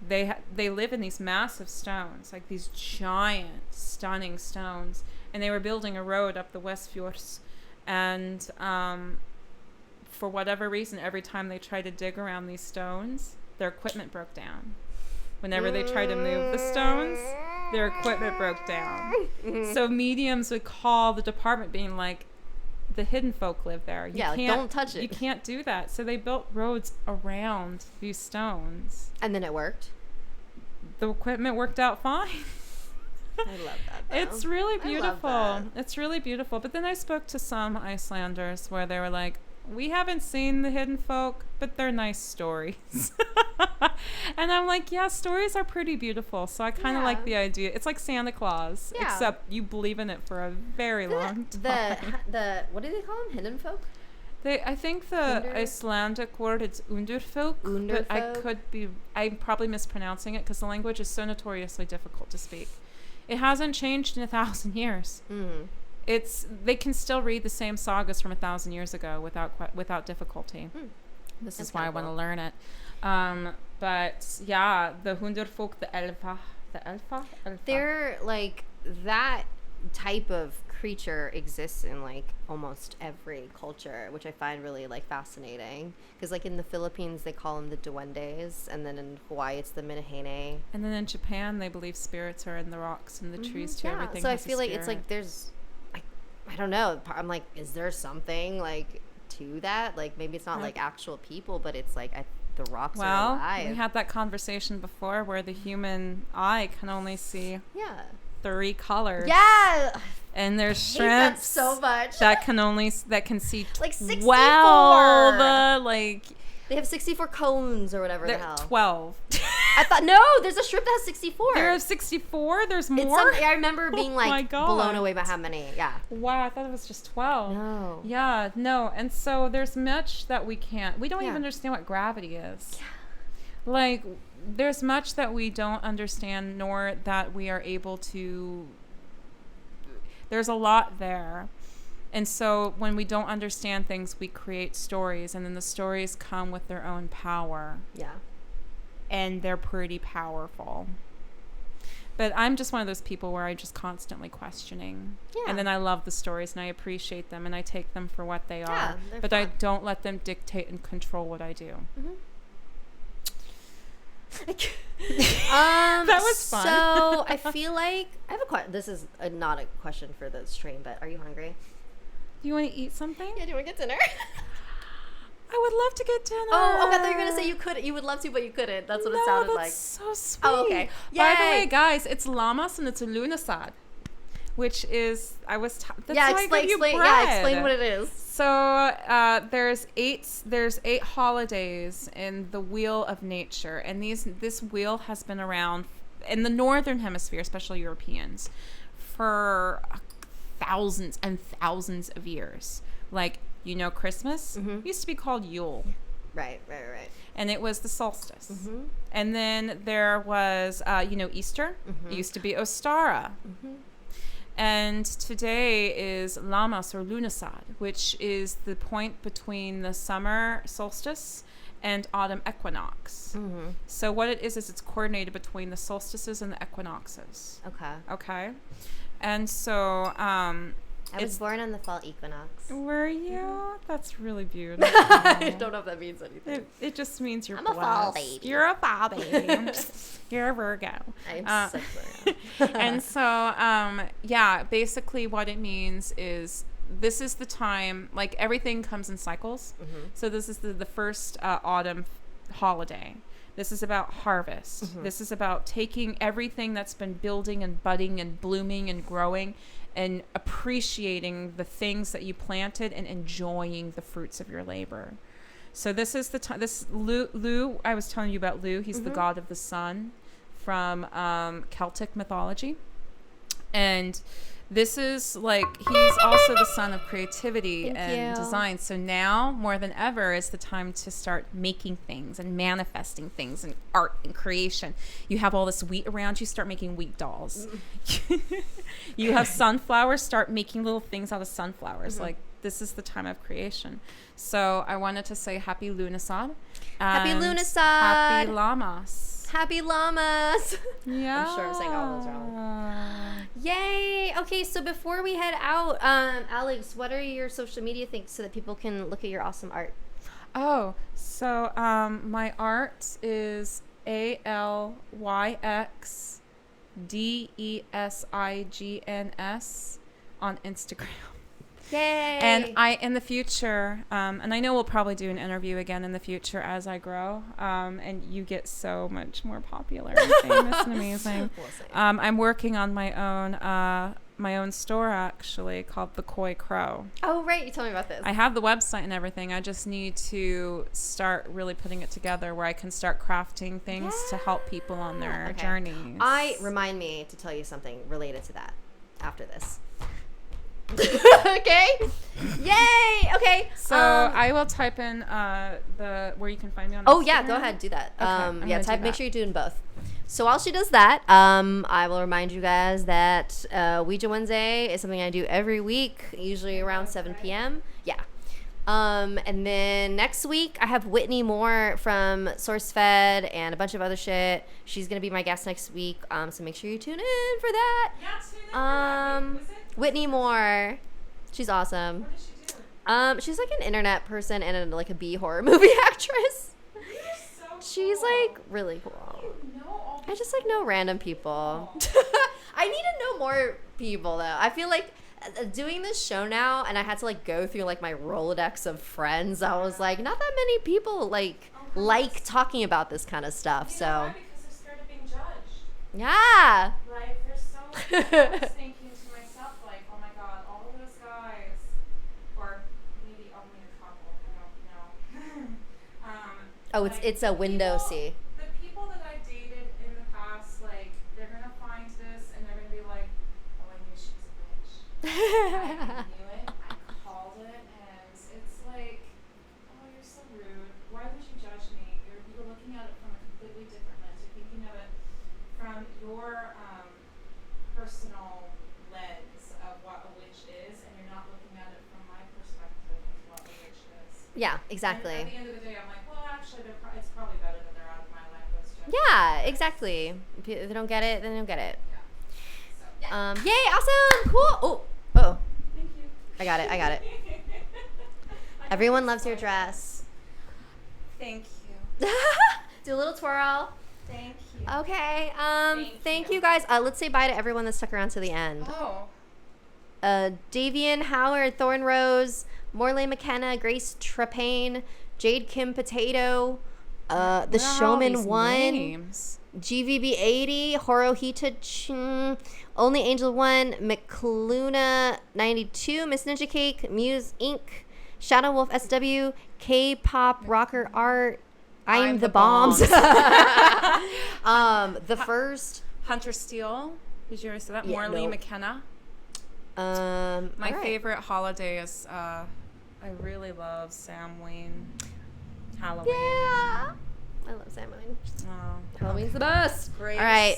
they live in these massive stones, like these giant stunning stones, and they were building a road up the Westfjords, and for whatever reason, every time they tried to dig around these stones, their equipment broke down. Whenever they tried to move the stones, their equipment broke down. So mediums would call the department being like, the hidden folk live there. Don't touch it. You can't do that. So they built roads around these stones. And then it worked? The equipment worked out fine. I love that, though. It's really beautiful. It's really beautiful. But then I spoke to some Icelanders where they were like, we haven't seen the hidden folk, but they're nice stories. And I'm like, yeah, stories are pretty beautiful. So I kind of like the idea. It's like Santa Claus, except you believe in it for a very long time. What do they call them? Hidden folk? I think the Icelandic word is underfolk, but I'm probably mispronouncing it because the language is so notoriously difficult to speak. It hasn't changed in 1,000 years. They can still read the same sagas from 1,000 years ago without difficulty. This is why I want to learn it. But yeah, the Hundurfolk, the Elfa. They're like, that type of creature exists in like almost every culture, which I find really like fascinating. Because like in the Philippines, they call them the duendes, and then in Hawaii, it's the minahene. And then in Japan, they believe spirits are in the rocks and the trees too. Everything. So I feel like it's like there's, I don't know. I'm like, is there something like to that? Like maybe it's not like actual people, but it's like the rocks are alive. We had that conversation before where the human eye can only see 3 colors. Yeah. And there's shrimps so much that can see like 64. 12. Like they have 64 cones or whatever the hell. 12. I thought, no, there's a strip that has 64. There are 64? There's more? I remember being like blown away by how many. Yeah. Wow, I thought it was just 12. No. Yeah, no. And so there's much that we don't even understand what gravity is. Yeah. Like, there's much that we don't understand, nor that we are able to. There's a lot there. And so when we don't understand things, we create stories, and then the stories come with their own power. Yeah. And they're pretty powerful. But I'm just one of those people where I'm just constantly questioning. Yeah. And then I love the stories, and I appreciate them, and I take them for what they are. But fun. I don't let them dictate and control what I do. That was fun. So I feel like I have a question. This is not a question for the stream, but are you hungry? Do you want to eat something? Yeah, do you want to get dinner? I would love to get dinner. Oh, okay. I thought you were gonna say you could. You would love to, but you couldn't. That's what it sounded like. That's so sweet. Oh, okay. Yay. By the way, guys, it's lamas and it's a lunasad, which is that's explain what it is. So there's eight holidays in the wheel of nature, and this wheel has been around in the northern hemisphere, especially Europeans, for thousands and thousands of years. Like, Christmas used to be called Yule. Right. And it was the solstice. And then there was, Easter. It used to be Ostara. And today is Lammas or Lunasad, which is the point between the summer solstice and autumn equinox. So what it is it's coordinated between the solstices and the equinoxes. Okay. And so I was born on the fall equinox. Were you? That's really beautiful. I don't know if that means anything. It just means you're I'm blessed. a fall baby. You're a fall baby. You're a Virgo. I'm such a Virgo. And so, basically what it means is this is the time, like everything comes in cycles. So this is the first autumn holiday. This is about harvest. This is about taking everything that's been building and budding and blooming and growing and appreciating the things that you planted and enjoying the fruits of your labor. So this is the time. This Lu, I was telling you about Lu. He's the god of the sun from Celtic mythology. And this is he's also the son of creativity and design. So now more than ever is the time to start making things and manifesting things and art and creation. You have all this wheat around you, start making wheat dolls. You have sunflowers, start making little things out of sunflowers. This is the time of creation. So I wanted to say happy Lunasad. Happy Lunasad. Happy Llamas. Happy llamas. Yeah. I'm sure I'm saying all those wrong. Yay. Okay, so before we head out, Alyx, what are your social media things so that people can look at your awesome art? Oh, so my art is ALYXDESIGNS on Instagram. Yay. And in the future, and I know we'll probably do an interview again in the future as I grow, and you get so much more popular and famous and amazing. We'll see. I'm working on my own store actually called The Koi Crow. Oh, right. You told me about this. I have the website and everything. I just need to start really putting it together where I can start crafting things to help people on their journeys. Remind me to tell you something related to that after this. Okay. Yay. Okay. So I will type in where you can find me on Instagram. Oh yeah, go ahead, do that. Okay, make sure you're doing both. So while she does that, I will remind you guys that Ouija Wednesday is something I do every week, usually around 7 p.m. Yeah. And then next week I have Whitney Moore from SourceFed and a bunch of other shit. She's gonna be my guest next week. So make sure you tune in for that. Yeah, tune in for that. Whitney Moore, she's awesome. What does she do? She's like an internet person and a B horror movie actress. So She's cool. Really cool. You know all I just know random people. I need to know more people though. I feel like doing this show now, and I had to go through my Rolodex of friends. I was not that many people talking about this kind of stuff. You so know why? Because they're scared of being judged. yeah. There's so much. I was thinking to myself, oh my god, all of those guys, or maybe only a couple. I don't know. Oh, it's a window seat. The people that I dated in the past, they're gonna find this and they're gonna be like, oh, I knew she was a bitch. I knew it. I called it, and it's oh, you're so rude. Why would you judge me? You're looking at it from a completely different lens. You're thinking of it from your personal lens of what a witch is, and you're not looking at it Yeah, exactly. And at the end of the day, I'm like, well, actually, it's probably better that they're out of my life. Let's just Yeah, exactly. If they don't get it, then they don't get it. Yeah. So, yeah. Yay, awesome, cool. Oh. Thank you. I got it. Everyone loves your dress. Thank you. Do a little twirl. Thank you. Okay. Thank you. you guys. Let's say bye to everyone that stuck around to the end. Oh. Davian, Howard, Thorn Rose, Morley McKenna, Grace Trepane, Jade Kim Potato, The Showman 1, names? GVB 80, Horohita Only Angel 1, McCluna 92, Miss Ninja Cake, Muse Inc., Shadow Wolf SW, K-Pop Rocker Art, I'm the Bombs. The first. Hunter Steele. Did you ever say that? Yeah, Morley no. McKenna. My My favorite holiday is, I really love Samhain. Halloween. Yeah. I love Samhain. Oh, Halloween's the best. great. All right.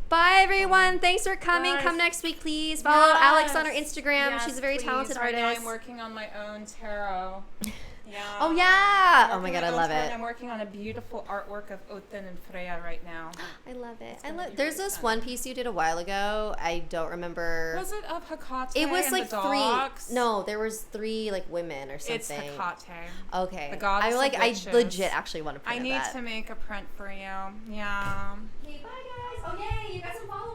Bye, everyone. Thanks for coming. Guys. Come next week, please. Follow Alyx on her Yes. Instagram. Yes, She's a very please. talented Right now artist. I'm working on my own tarot. Yeah. Oh, yeah. Oh, I'm my working God. I on my love own tarot, it. and I'm working on a beautiful artwork of Othin and Freya right now. I love it. gonna be There's really this fun. one piece you did a while ago. I don't remember. Was it of Hecate It was and like the three. dogs? No, there was three like women or something. It's Hecate. Okay. The goddess I of I witches. legit actually want to print I need that. to make a print for you. Yeah. Okay, bye guys. Oh yay, you got some followers.